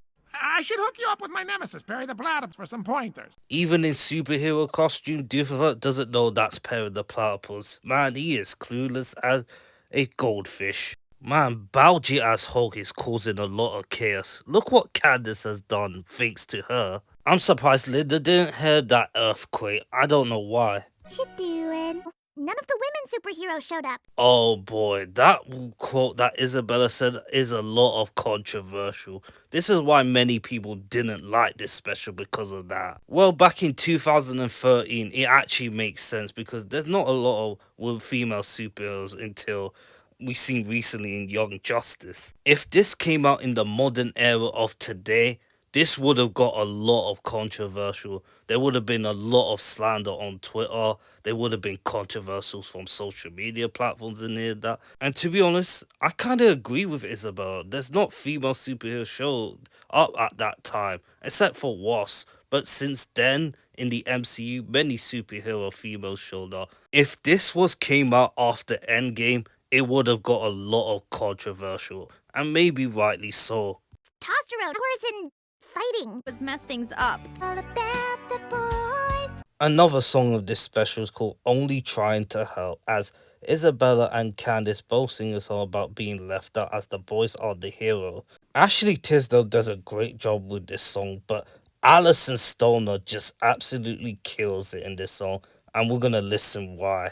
I should hook you up with my nemesis, Perry the Platypus, for some pointers. Even in superhero costume, Doofenshmirtz doesn't know that's Perry the Platypus. Man, he is clueless as a goldfish. Man, Baljeet as Hulk is causing a lot of chaos. Look what Candace has done thanks to her. I'm surprised Linda didn't hear that earthquake. I don't know why. What you doing? None of the women superheroes showed up. Oh boy, that quote that Isabella said is a lot of controversial. This is why many people didn't like this special because of that. Well, back in 2013, it actually makes sense because there's not a lot of female superheroes until we've seen recently in Young Justice. If this came out in the modern era of today, this would have got a lot of controversial. There would have been a lot of slander on Twitter. There would have been controversials from social media platforms in here. That. And to be honest, I kind of agree with Isabel. There's not female superhero show up at that time, except for Wasp. But since then, in the MCU, many superhero females showed up. If this came out after Endgame, it would have got a lot of controversial. And maybe rightly so. Testosterone, powers and fighting. Let's mess things up. All about the boys. Another song of this special is called Only Trying to Help, as Isabella and Candice both sing a song about being left out as the boys are the hero. Ashley Tisdale does a great job with this song, but Alison Stoner just absolutely kills it in this song, and we're gonna listen why.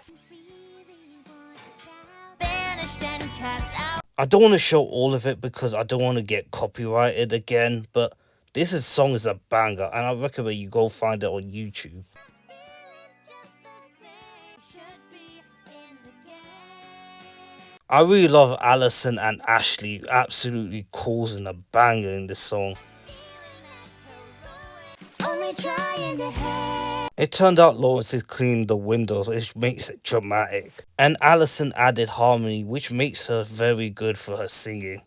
I don't want to show all of it because I don't want to get copyrighted again, but song is a banger, and I recommend you go find it on YouTube. I really love Alison and Ashley absolutely causing a banger in this song. It turned out Lawrence is cleaning the windows, which makes it dramatic. And Alison added harmony, which makes her very good for her singing.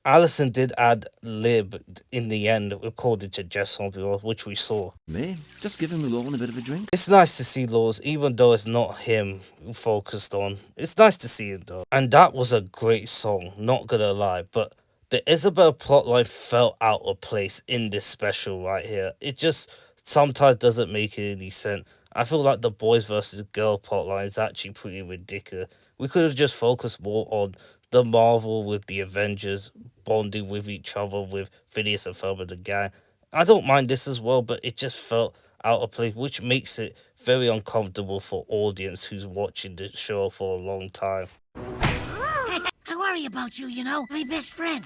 Alison did add lib in the end, according to Jeff Zombie, which we saw. Me? Just giving Laurel a bit of a drink. It's nice to see Laws, even though it's not him focused on. It's nice to see him though. And that was a great song, not gonna lie, but the Isabel plotline felt out of place in this special right here. It just sometimes doesn't make any sense. I feel like the boys versus girl plotline is actually pretty ridiculous. We could have just focused more on the Marvel with the Avengers bonding with each other with Phineas and Ferb and the gang. I don't mind this as well, but it just felt out of place, which makes it very uncomfortable for audience who's watching the show for a long time. I worry about you, you know, my best friend.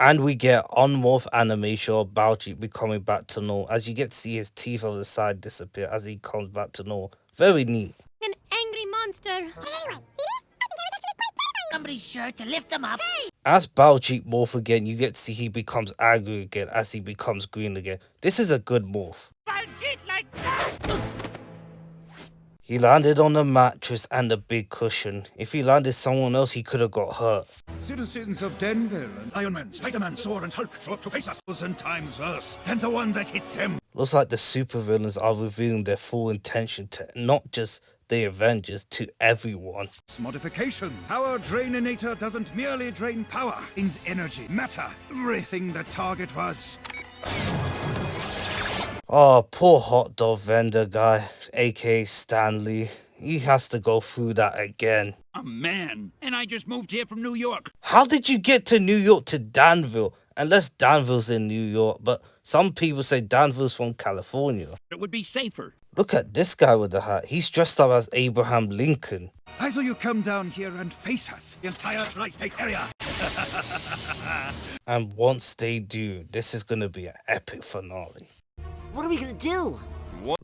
And we get on-morph animation of Baljeet becoming back to normal, as you get to see his teeth on the side disappear as he comes back to normal. Very neat. An angry monster. Anyway, Somebody's sure to lift them up. Hey! As Baljeet morph again, you get to see he becomes angry again as he becomes green again. This is a good morph. Baljeet like that! He landed on the mattress and the big cushion. If he landed someone else, he could have got hurt. Citizens of Denville and Iron Man, Spider-Man, Thor and Hulk show up to face us 1,000 times worse than the one that hits them. Looks like the supervillains are revealing their full intention to not just the Avengers, to everyone. Modification. Power Draininator doesn't merely drain power, it's energy, matter, everything the target was. Oh, poor hot dog vendor guy, aka Stanley. He has to go through that again. A man, and I just moved here from New York. How did you get to New York to Danville? Unless Danville's in New York, but some people say Danville's from California. It would be safer. Look at this guy with the hat. He's dressed up as Abraham Lincoln. I saw you come down here and face us, the entire tri-state area. And once they do, this is gonna be an epic finale. What are we gonna do?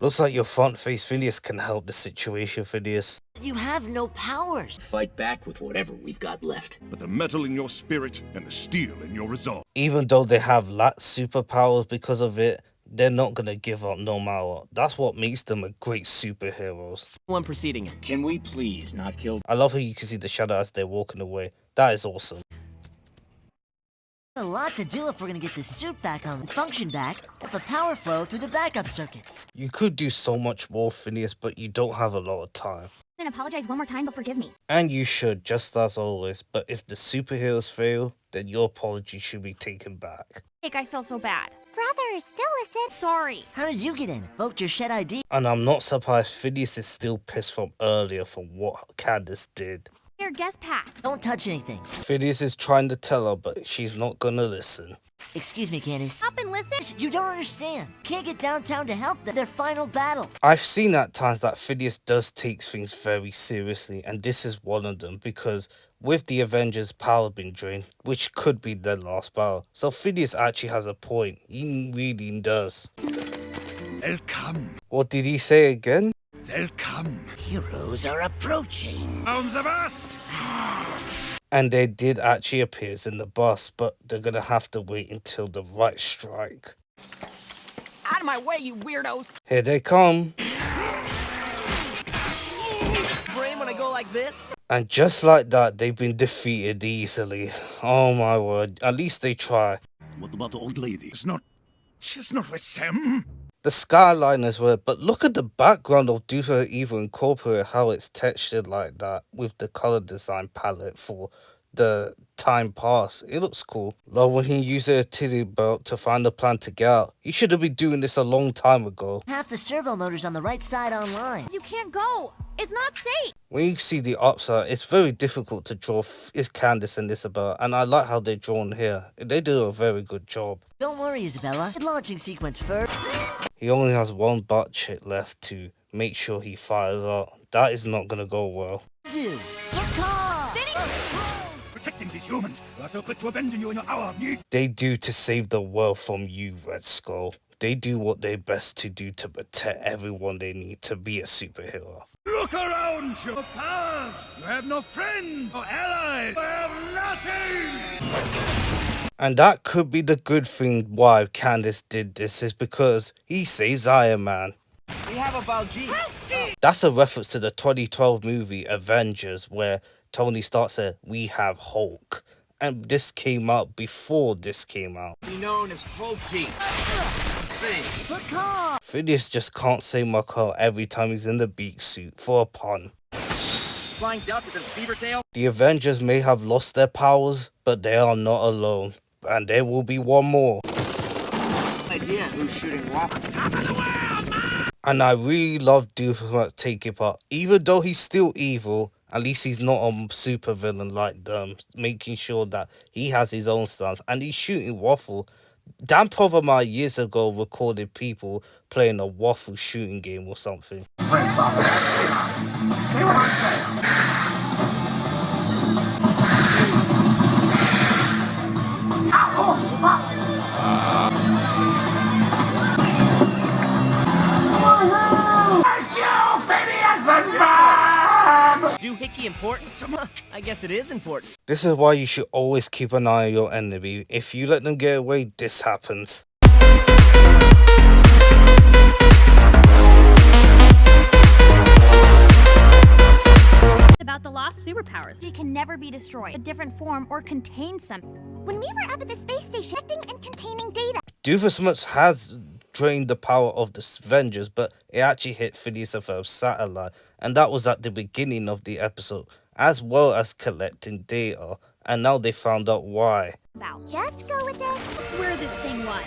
Looks like your front face Phineas can help the situation, Phineas. You have no powers. Fight back with whatever we've got left. But the metal in your spirit and the steel in your resolve. Even though they have lacked superpowers because of it, they're not gonna give up no matter what. That's what makes them a great superheroes. One proceeding it. Can we please not kill? I love how you can see the shadow as they're walking away. That is awesome. A lot to do if we're gonna get the suit back on function back with the power flow through the backup circuits. You could do so much more, Phineas, but you don't have a lot of time. And apologize one more time, they'll forgive me. And you should, just as always. But if the superheroes fail, then your apology should be taken back. I feel so bad. Brothers, still listen. Sorry. How did you get in? Invoked your shed ID. And I'm not surprised Phineas is still pissed from earlier from what Candace did. Your guest pass. Don't touch anything. Phineas is trying to tell her, but she's not gonna listen. Excuse me, Candace. Stop and listen. You don't understand. Can't get downtown to help them. Their final battle. I've seen at times that Phineas does take things very seriously, and this is one of them, because with the Avengers' power being drained, which could be their last battle, so Phineas actually has a point. He really does. They'll come. What did he say again? They'll come. Heroes are approaching. Rounds of us! And they did actually appear in the bus, but they're gonna have to wait until the right strike. Out of my way, you weirdos! Here they come. Brain when I go like this? And just like that, they've been defeated easily. Oh my word, at least they try. What about the old lady? She's not with them. The skyline as well, but look at the background of Duther even incorporate how it's textured like that with the color design palette for the time pass. It looks cool. Love when he used a titty belt to find a plan to get out. He should have been doing this a long time ago. Half the servo motor's on the right side online. You can't go. It's not safe. When you see the upside, it's very difficult to draw Candace and Isabella, and I like how they're drawn here. They do a very good job. Don't worry, Isabella. Launching sequence first. He only has one butt check left to make sure he fires out. That is not gonna go well. Dude, Protecting these humans who are so quick to abandon you in your hour of need. They do to save the world from you, Red Skull. They do what they're best to do to protect everyone they need to be a superhero. Look around you. No powers. You have no friends or allies. You have nothing. And that could be the good thing why Candace did this, is because he saves Iron Man. We have about G. That's a reference to the 2012 movie Avengers, where Tony Stark said, "We have Hulk." And this came out before this came out. Be known as Hulk G. Phineas just can't say Macaw every time he's in the beak suit for a pun. Flying duck with a beaver tail. The Avengers may have lost their powers, but they are not alone. And there will be one more. Idea who's shooting waffles. Top of the world, man! And I really love Doofus taking part. Even though he's still evil, at least he's not a super villain like them, making sure that he has his own stance. And he's shooting waffle. Dan Povermire years ago recorded people playing a waffle shooting game or something. It's you, Phineas and Ferb! Doohickey important? I guess it is important. This is why you should always keep an eye on your enemy. If you let them get away, this happens. About the lost superpowers. They can never be destroyed, a different form, or contain something. When we were up at the space station, collecting and containing data. Doofus has drained the power of the Avengers, but it actually hit Phineas and Ferb's satellite, and that was at the beginning of the episode, as well as collecting data, and now they found out why. Just go with it. That's where this thing was.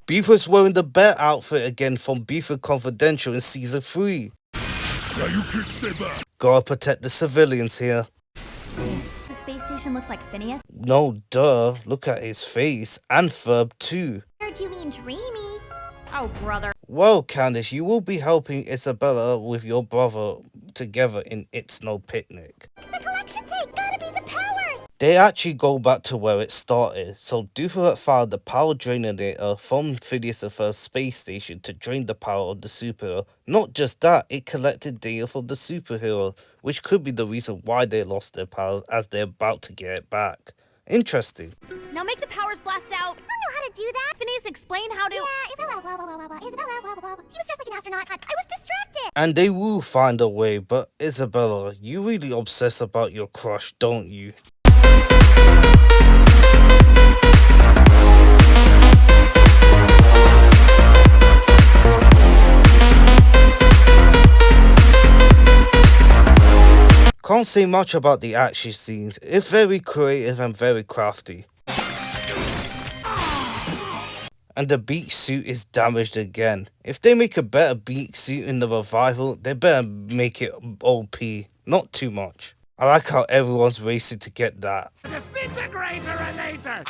Beaver's wearing the bear outfit again from Beaver Confidential in Season 3. Now you kids stay back. Gotta protect the civilians here. The space station looks like Phineas. No, duh. Look at his face. And Ferb too. Heard you mean dreamy. Oh, brother. Well, Candace, you will be helping Isabella with your brother together in It's No Picnic. The collection tape. Gotta be the powers. They actually go back to where it started. So Doofus found the power drainator from Phineas and Ferb's space station to drain the power of the superhero. Not just that, it collected data from the superhero, which could be the reason why they lost their powers as they're about to get it back. Interesting. Now make the powers blast out. I don't know how to do that. Phineas, explain how to... Yeah, Isabella, He was just like an astronaut. I was distracted. And they will find a way, but Isabella, you really obsess about your crush, don't you? Can't say much about the action scenes. It's very creative and very crafty. And the beak suit is damaged again. If they make a better beak suit in the revival, they better make it OP. Not too much. I like how everyone's racing to get that. Disintegrator-inator!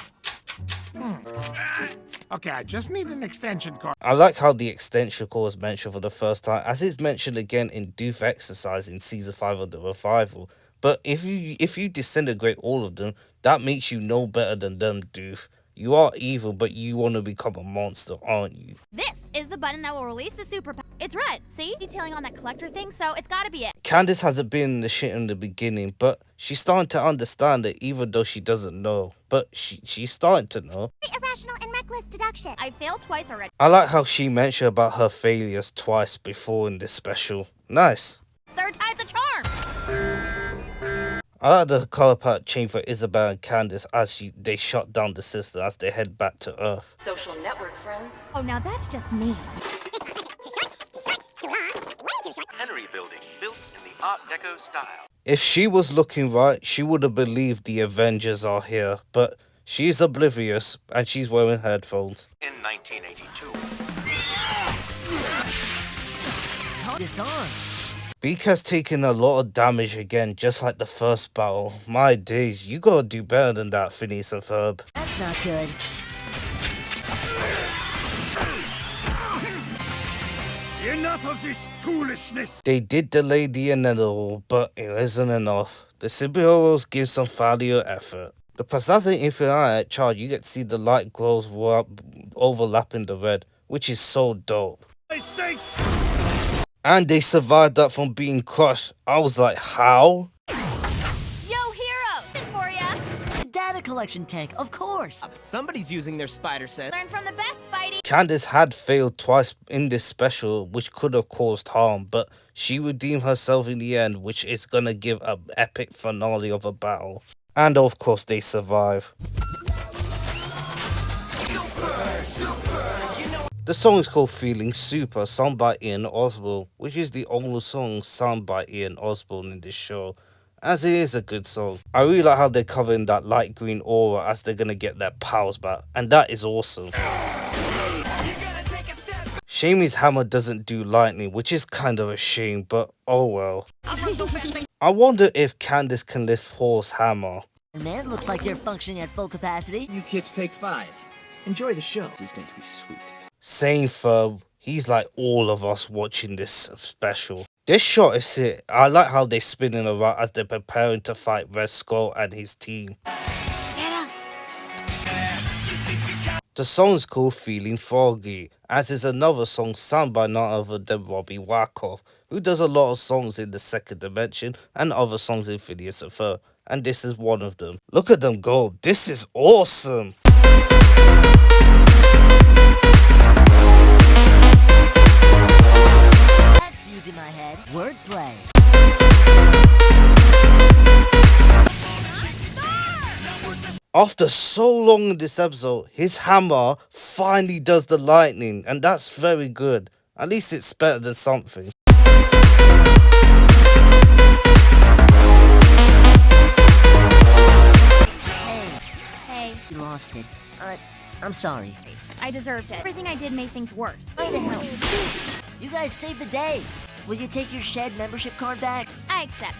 Okay, I just need an extension cord. I like how the extension cord was mentioned for the first time, as it's mentioned again in Doof Exercise in Season 5 of the revival. But if you disintegrate all of them, that makes you no better than them, Doof. You are evil, but you want to become a monster, aren't you? This is the button that will release the superpower. It's red, see? Detailing on that collector thing, so it's gotta be it. Candace hasn't been in the shit in the beginning, but she's starting to understand it even though she doesn't know. But she's starting to know. Irrational and reckless deduction. I failed twice already. I like how she mentioned about her failures twice before in this special. Nice. Third time's a charm. I like the color palette change for Isabel and Candace as they shut down the system as they head back to Earth. Social network friends. Oh, now that's just me. too long. Way too short. Henry Building, built in the Art Deco style. If she was looking right, she would have believed the Avengers are here, but she's oblivious and she's wearing headphones. In 1982. Disarm. Beak has taken a lot of damage again, just like the first battle. My days, you gotta do better than that, Phineas and Ferb. That's not good. Enough of this foolishness! They did delay the inevitable, but it isn't enough. The superheroes give some valiant effort. The Pizzazza Infinite chart, you get to see the light glows overlapping the red, which is so dope. Mistake! And they survived that from being crushed. I was like, how? Yo, heroes! For ya! Data collection tank, of course. Somebody's using their spider sense. Learn from the best, Spidey! Candace had failed twice in this special, which could have caused harm, but she redeemed herself in the end, which is gonna give an epic finale of a battle. And of course, they survive. The song is called Feeling Super, sung by Ian Osborne, which is the only song sung by Ian Osborne in this show, as it is a good song. I really like how they're covering that light green aura as they're gonna get their powers back, and that is awesome. Shame his hammer doesn't do lightning, which is kind of a shame, but oh well. I wonder if Candace can lift Thor's hammer. Man, looks like you're functioning at full capacity. You kids take 5. Enjoy the show. This is going to be sweet. Same Ferb, he's like all of us watching this special. This shot is it. I like how they're spinning around as they're preparing to fight Red Skull and his team. The song is called Feeling Foggy, as is another song sung by none other than Robbie Wyckoff, who does a lot of songs in the Second Dimension and other songs in Phineas and Ferb, and this is one of them. Look at them go, this is awesome! That's using my head. Wordplay. After so long in this episode, his hammer finally does the lightning, and that's very good. At least it's better than something. Hey. You lost it. I'm sorry. I deserved it. Everything I did made things worse. Why the hell? You guys saved the day. Will you take your Shed membership card back? I accept.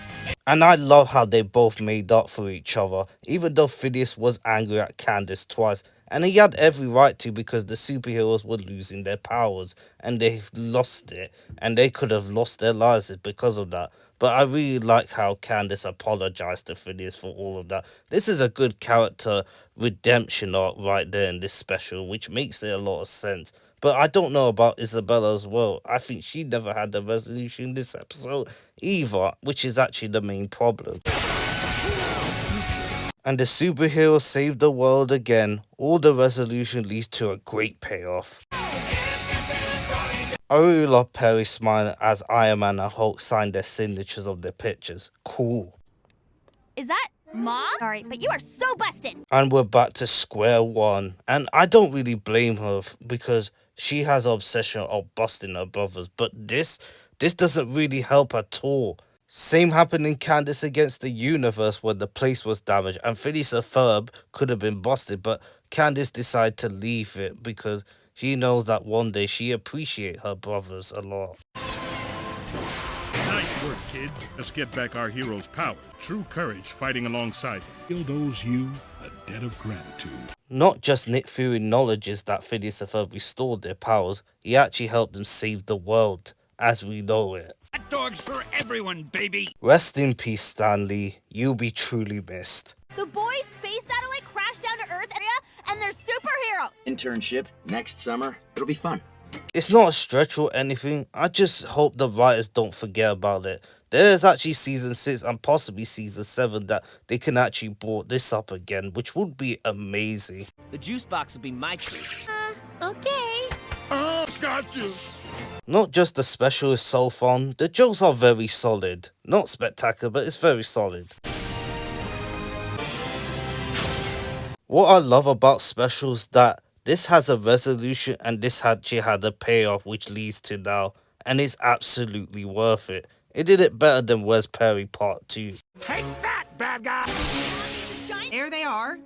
And I love how they both made up for each other, even though Phineas was angry at Candace twice, and he had every right to because the superheroes were losing their powers, and they lost it, and they could have lost their lives because of that. But I really like how Candace apologized to Phineas for all of that. This is a good character redemption arc right there in this special, which makes it a lot of sense. But I don't know about Isabella as well. I think she never had the resolution in this episode either, which is actually the main problem. And the superheroes save the world again. All the resolution leads to a great payoff. I really love Perry smiling as Iron Man and Hulk sign their signatures of their pictures. Cool. Is that Mom? Sorry, but you are so busted. And we're back to square one. And I don't really blame her because she has an obsession of busting her brothers. But this doesn't really help at all. Same happened in Candace Against the Universe where the place was damaged. And Phineas and Ferb could have been busted. But Candace decided to leave it because she knows that one day she appreciates her brothers a lot. Nice work, kids. Let's get back our hero's power. True courage fighting alongside them. He'll owes you a debt of gratitude. Not just Nick Fury acknowledges that Phineas and Ferb restored their powers, he actually helped them save the world, as we know it. Hot dogs for everyone, baby! Rest in peace, Stan Lee. You'll be truly missed. The boys' space satellite crashed down to Earth area, and they're superheroes. Internship next summer. It'll be fun. It's not a stretch or anything. I just hope the writers don't forget about it. There's actually season 6 and possibly season 7 that they can actually brought this up again, which would be amazing. The juice box will be my treat. Okay. Oh, got you. Not just the special is so fun, the jokes are very solid. Not spectacular, but it's very solid. What I love about specials that this has a resolution and this actually had a payoff which leads to now. and it's absolutely worth it. It did it better than Wes Perry Part 2. Take that, bad guy! There they are.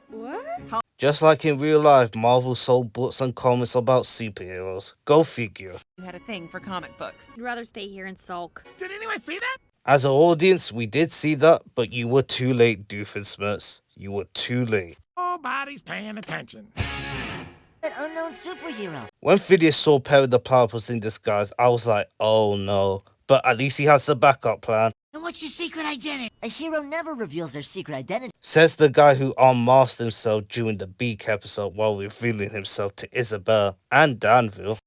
What? Just like in real life, Marvel sold books and comics about superheroes. Go figure. You had a thing for comic books. I'd rather stay here and sulk. Did anyone see that? As an audience, we did see that, but you were too late, Doofenshmirtz. You were too late. Nobody's paying attention. An unknown superhero. When Phineas saw Perry the Platypus in disguise, I was like, oh no. But at least he has a backup plan. And what's your secret identity? A hero never reveals their secret identity. Says the guy who unmasked himself during the Beak episode while revealing himself to Isabella and Danville.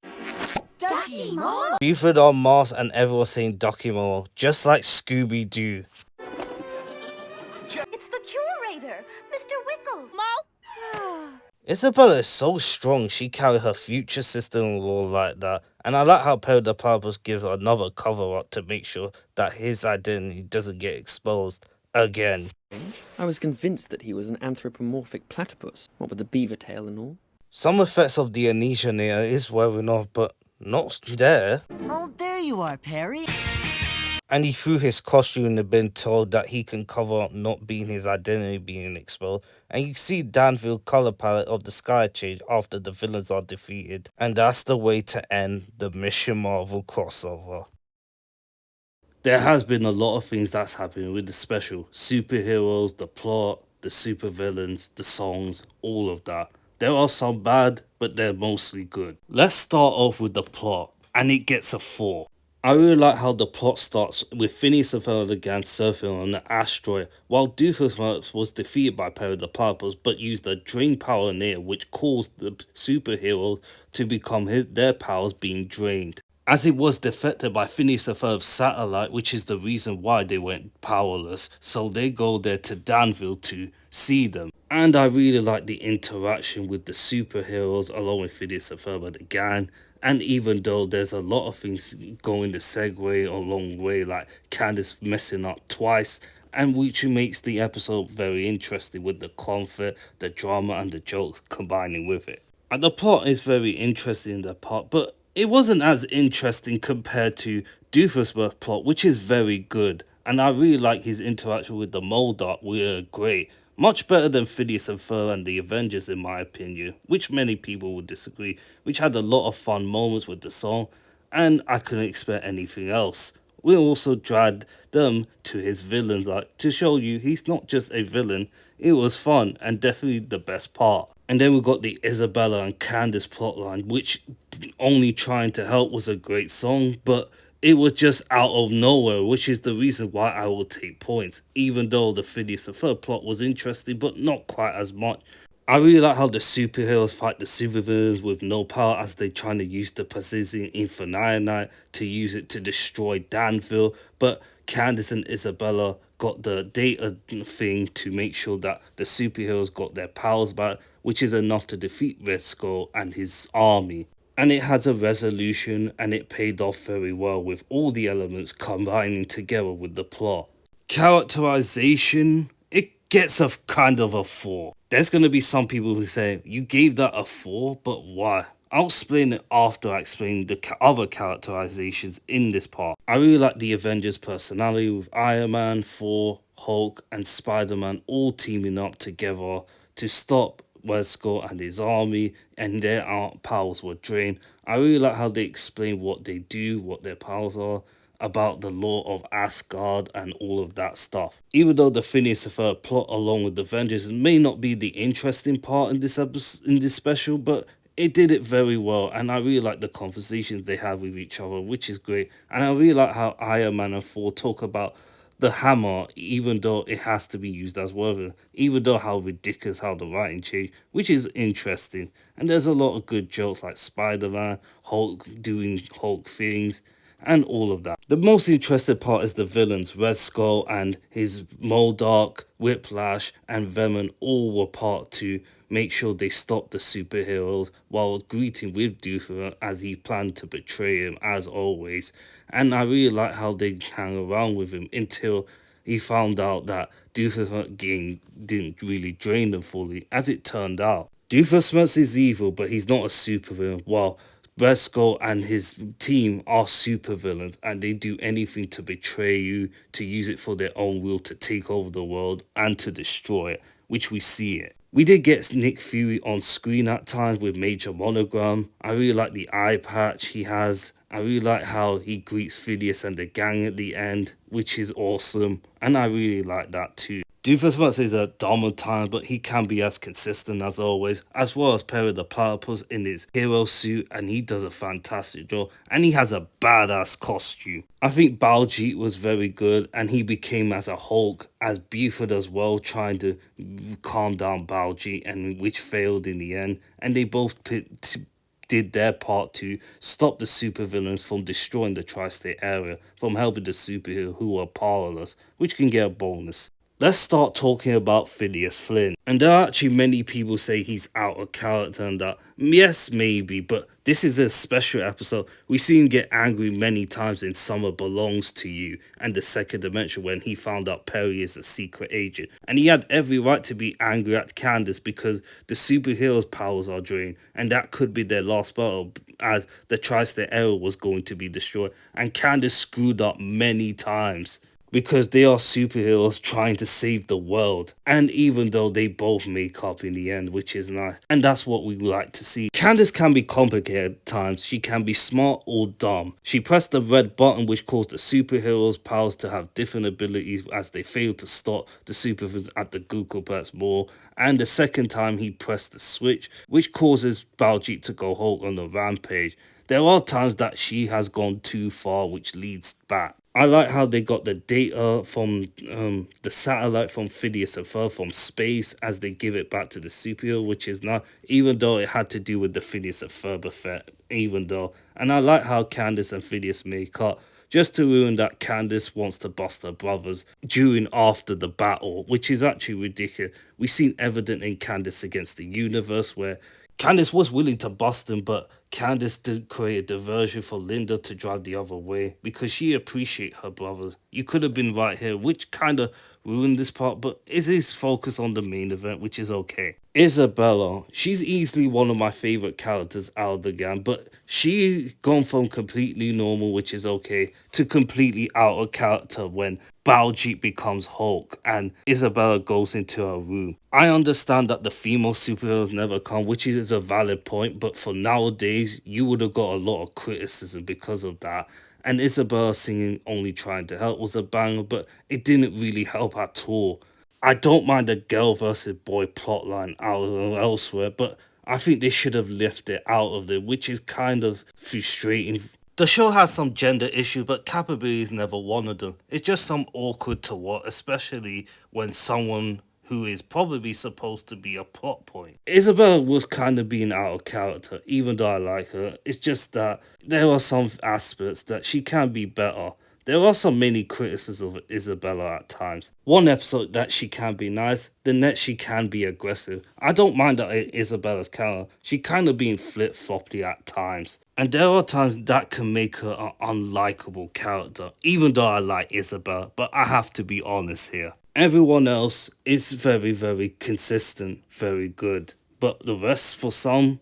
Ducky Mole! Buford unmasked and everyone saying Ducky Mole, just like Scooby-Doo. It's the curator, Mr. Wickles. Mo? Isabella is so strong, she carried her future sister-in-law like that. And I like how Perry the Platypus gives another cover-up to make sure that his identity doesn't get exposed again. I was convinced that he was an anthropomorphic platypus, what with the beaver tail and all. Some effects of the amnesia near is wearing off, but not there. Oh, there you are, Perry. And he threw his costume and been told that he can cover up not being his identity being exposed. And you see Danville's color palette of the sky change after the villains are defeated. And that's the way to end the Mission Marvel crossover. There has been a lot of things that's happening with the special. Superheroes, the plot, the supervillains, the songs, all of that. There are some bad, but they're mostly good. Let's start off with the plot, and it gets a 4. I really like how the plot starts with Phineas and Ferb again surfing on the asteroid, while Doofenshmirtz was defeated by Perry the Platypus but used a drain power near which caused the superheroes to become their powers being drained. As it was defected by Phineas and Ferb's satellite, which is the reason why they went powerless, so they go there to Danville to see them. And I really like the interaction with the superheroes along with Phineas and Ferb and the gang. And even though there's a lot of things going the segue along the way, like Candace messing up twice, and which makes the episode very interesting with the conflict, the drama and the jokes combining with it. And the plot is very interesting in that part, but it wasn't as interesting compared to Doofenshmirtz's plot, which is very good. And I really like his interaction with the M.O.D.O.K, were great. Much better than Phineas and Ferb and the Avengers in my opinion, which many people would disagree, which had a lot of fun moments with the song, and I couldn't expect anything else. We also dragged them to his villains, like to show you he's not just a villain. It was fun and definitely the best part. And then we got the Isabella and Candace plotline, which Only Trying to Help was a great song, but it was just out of nowhere, which is the reason why I will take points, even though the Phineas and Ferb plot was interesting, but not quite as much. I really like how the superheroes fight the supervillains with no power as they trying to use the Persistent Infinite to use it to destroy Danville, but Candace and Isabella got the data thing to make sure that the superheroes got their powers back, which is enough to defeat Red Skull and his army. And it has a resolution and it paid off very well with all the elements combining together with the plot. Characterization, it gets a kind of a 4. There's going to be some people who say, you gave that a 4, but why? I'll explain it after I explain the other characterizations in this part. I really like the Avengers personality with Iron Man, Thor, Hulk and Spider-Man all teaming up together to stop Red Skull and his army, and their powers were drained. I really like how they explain what they do, what their powers are, about the law of Asgard and all of that stuff. Even though the Phineas and Ferb plot along with the Avengers may not be the interesting part in this episode, in this special, but it did it very well, and I really like the conversations they have with each other, which is great. And I really like how Iron Man and Thor talk about the hammer, even though it has to be used as weapon, even though how ridiculous how the writing changed, which is interesting. And there's a lot of good jokes like Spider-Man, Hulk doing Hulk things, and all of that. The most interesting part is the villains. Red Skull and his M.O.D.O.K, Whiplash and Venom all were part to make sure they stopped the superheroes while greeting with Doofenshmirtz as he planned to betray him as always. And I really like how they hang around with him until he found out that Doofenshmirtz didn't really drain them fully, as it turned out. Doofenshmirtz is evil, but he's not a supervillain, while Red Skull and his team are supervillains and they do anything to betray you, to use it for their own will, to take over the world and to destroy it, which we see it. We did get Nick Fury on screen at times with Major Monogram. I really like the eye patch he has. I really like how he greets Phineas and the gang at the end, which is awesome. And I really like that too. Doofenshmirtz is a dumb time, but he can be as consistent as always, as well as Perry the Platypus in his hero suit, and he does a fantastic job, and he has a badass costume. I think Baljeet was very good, and he became as a Hulk, as Buford as well, trying to calm down Baljeet, and which failed in the end, and they both did their part to stop the supervillains from destroying the tri-state area, from helping the superhero who are powerless, which can get a bonus. Let's start talking about Phineas Flynn. And there are actually many people say he's out of character and that, yes, maybe, but this is a special episode. We see him get angry many times in Summer Belongs to You and the Second Dimension when he found out Perry is a secret agent. And he had every right to be angry at Candace because the superhero's powers are drained and that could be their last battle as the tri-state area was going to be destroyed. And Candace screwed up many times, because they are superheroes trying to save the world. And even though they both make up in the end, which is nice. And that's what we like to see. Candace can be complicated at times. She can be smart or dumb. She pressed the red button which caused the superheroes' powers to have different abilities as they failed to stop the superheroes at the Googleplex Mall. And the second time he pressed the switch, which causes Baljeet to go Hulk on the rampage. There are times that she has gone too far, which leads back. I like how they got the data from the satellite from Phineas and Ferb from space as they give it back to the superhero, which is not, even though it had to do with the Phineas and Ferb effect, and I like how Candace and Phineas make up, just to ruin that Candace wants to bust her brothers after the battle, which is actually ridiculous. We've seen evident in Candace Against the Universe where Candace was willing to bust him, but Candace did create a diversion for Linda to drive the other way because she appreciates her brothers. You could have been right here, which kind of ruined this part, but it is focused on the main event, which is okay. Isabella, she's easily one of my favorite characters out of the gang, but she gone from completely normal, which is okay, to completely out of character when Baljeet becomes Hulk and Isabella goes into her room. I understand that the female superheroes never come, which is a valid point, but for nowadays, you would have got a lot of criticism because of that. And Isabella singing Only Trying to Help was a banger, but it didn't really help at all. I don't mind the girl versus boy plotline out elsewhere, but I think they should have left it out of it, which is kind of frustrating. The show has some gender issues, but capability is never one of them. It's just some awkward to watch, especially when someone who is probably supposed to be a plot point. Isabel was kind of being out of character, even though I like her. It's just that there are some aspects that she can be better. There are some many criticisms of Isabella at times. One episode that she can be nice, the next she can be aggressive. I don't mind that Isabella's character. She kind of being flip-floppy at times. And there are times that can make her an unlikable character, even though I like Isabella, but I have to be honest here. Everyone else is very, very consistent, very good. But the rest, for some,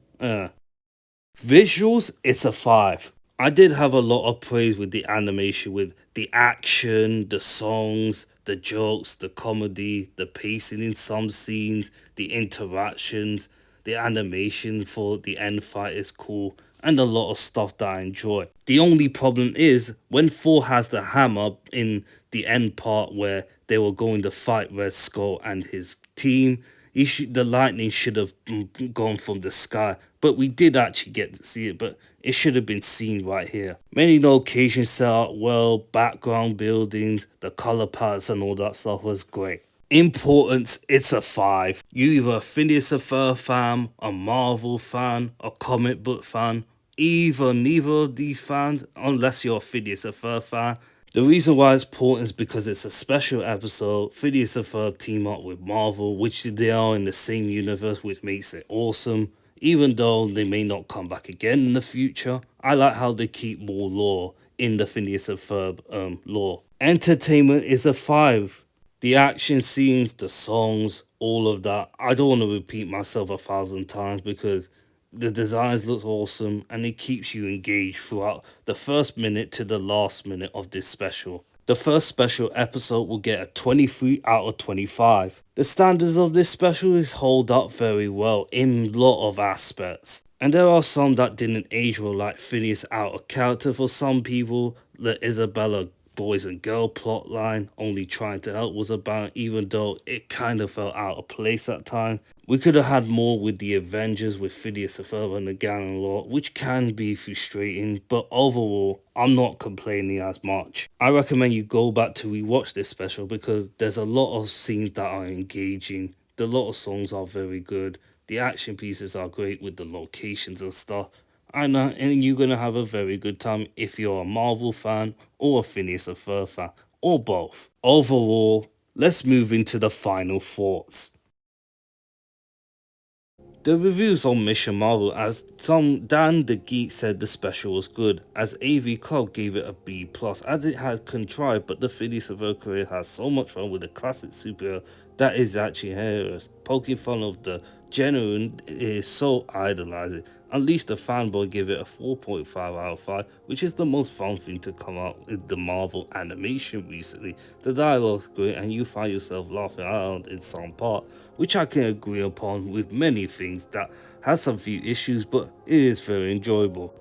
Visuals, it's a 5. I did have a lot of praise with the animation, with the action, the songs, the jokes, the comedy, the pacing in some scenes, the interactions, the animation for the end fight is cool, and a lot of stuff that I enjoy. The only problem is when Thor has the hammer in the end part where they were going to fight Red Skull and his team, the lightning should have gone from the sky, but we did actually get to see it, but it should have been seen right here. Many locations set out well, background buildings, the color palettes and all that stuff was great. Importance, it's a 5. You either a Phineas and Ferb fan, a Marvel fan, a comic book fan, neither of these fans, unless you're a Phineas and Ferb fan. The reason why it's important is because it's a special episode. Phineas and Ferb team up with Marvel, which they are in the same universe, which makes it awesome. Even though they may not come back again in the future, I like how they keep more lore in the Phineas and Ferb lore. Entertainment is a 5. The action scenes, the songs, all of that. I don't want to repeat myself 1,000 times because The designs look awesome and it keeps you engaged throughout the first minute to the last minute of this special. The first special episode will get a 23 out of 25. The standards of this special is hold up very well in a lot of aspects. And there are some that didn't age well, like Phineas out of character for some people, the Isabella boys and girl plotline only trying to help was about, even though it kind of felt out of place at time. We could have had more with the Avengers with Phineas and Ferb and the Ganon Law, which can be frustrating, but overall, I'm not complaining as much. I recommend you go back to rewatch this special because there's a lot of scenes that are engaging, the lot of songs are very good, the action pieces are great with the locations and stuff, and you're going to have a very good time if you're a Marvel fan or a Phineas and Ferb fan, or both. Overall, let's move into the final thoughts. The reviews on Mission Marvel, as some Dan the Geek said the special was good, as AV Club gave it a B+, as it has contrived, but the Phineas and Ferb career has so much fun with the classic superhero that is actually hilarious. Poking fun of the genre is so idolizing. At least the fanboy gave it a 4.5 out of 5, which is the most fun thing to come out with the Marvel animation recently. The dialogue's great and you find yourself laughing out in some part, which I can agree upon with many things that has some few issues, but it is very enjoyable.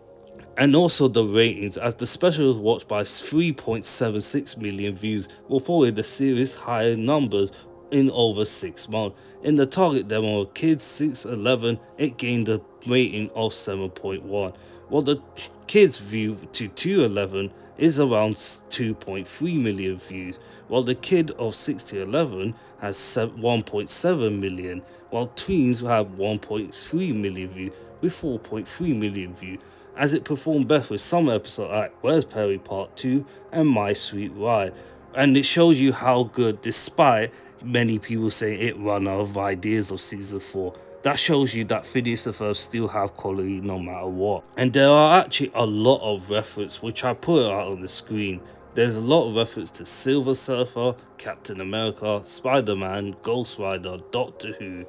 And also the ratings, as the special was watched by 3.76 million views, reported the series higher numbers in over 6 months. In the target demo of kids 6-11, it gained a rating of 7.1, while the kids view to 2-11 is around 2.3 million views, while the kid of 6 to 11 has 1.7 million, while tweens have 1.3 million views with 4.3 million views, as it performed best with some episodes like Where's Perry Part 2 and My Sweet Ride. And it shows you how good, despite many people saying it run out of ideas of season 4, that shows you that Phineas and Ferb still have quality no matter what. And there are actually a lot of reference, which I put out on the screen. There's a lot of reference to Silver Surfer, Captain America, Spider-Man, Ghost Rider, Doctor Who,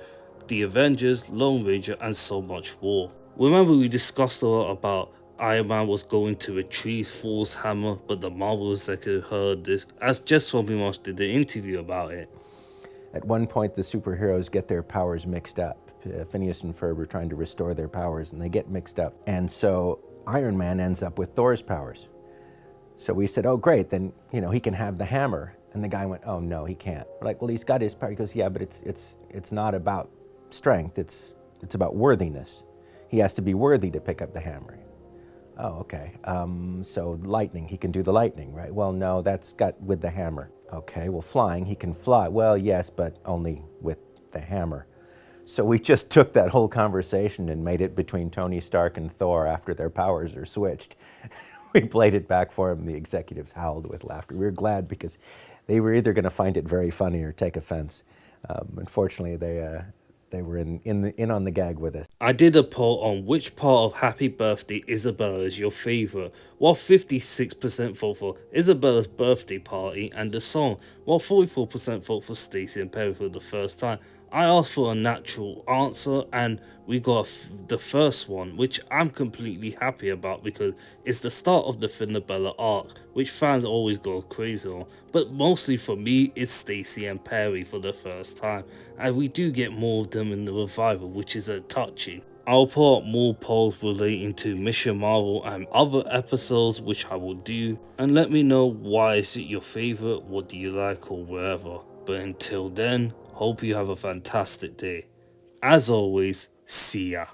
The Avengers, Lone Ranger, and so much more. Remember we discussed a lot about Iron Man was going to retrieve Thor's hammer, but the Marvel executive heard this, as Jeff Swampy did an interview about it. At one point, the superheroes get their powers mixed up. Phineas and Ferb are trying to restore their powers, and they get mixed up. And so Iron Man ends up with Thor's powers. So we said, oh, great, then he can have the hammer. And the guy went, oh, no, he can't. We're like, well, he's got his power. He goes, yeah, but it's not about strength. It's about worthiness. He has to be worthy to pick up the hammer. Oh, okay. So lightning, he can do the lightning, right? Well, no, that's got with the hammer. Okay, well, flying, he can fly. Well, yes, but only with the hammer. So we just took that whole conversation and made it between Tony Stark and Thor after their powers are switched. We played it back for him. The executives howled with laughter. We were glad because they were either going to find it very funny or take offense. Unfortunately, they were in on the gag with us. I did a poll on which part of Happy Birthday Isabella is your favourite, while 56% vote for Isabella's birthday party and the song, while 44% vote for Stacey and Perry for the first time. I asked for a natural answer and we got the first one, which I'm completely happy about because it's the start of the Finabella arc, which fans always go crazy on, but mostly for me it's Stacey and Perry for the first time, and we do get more of them in the revival, which is a touching. I'll put up more polls relating to Mission Marvel and other episodes, which I will do, and let me know why is it your favourite, what do you like, or wherever. But until then, hope you have a fantastic day. As always, see ya.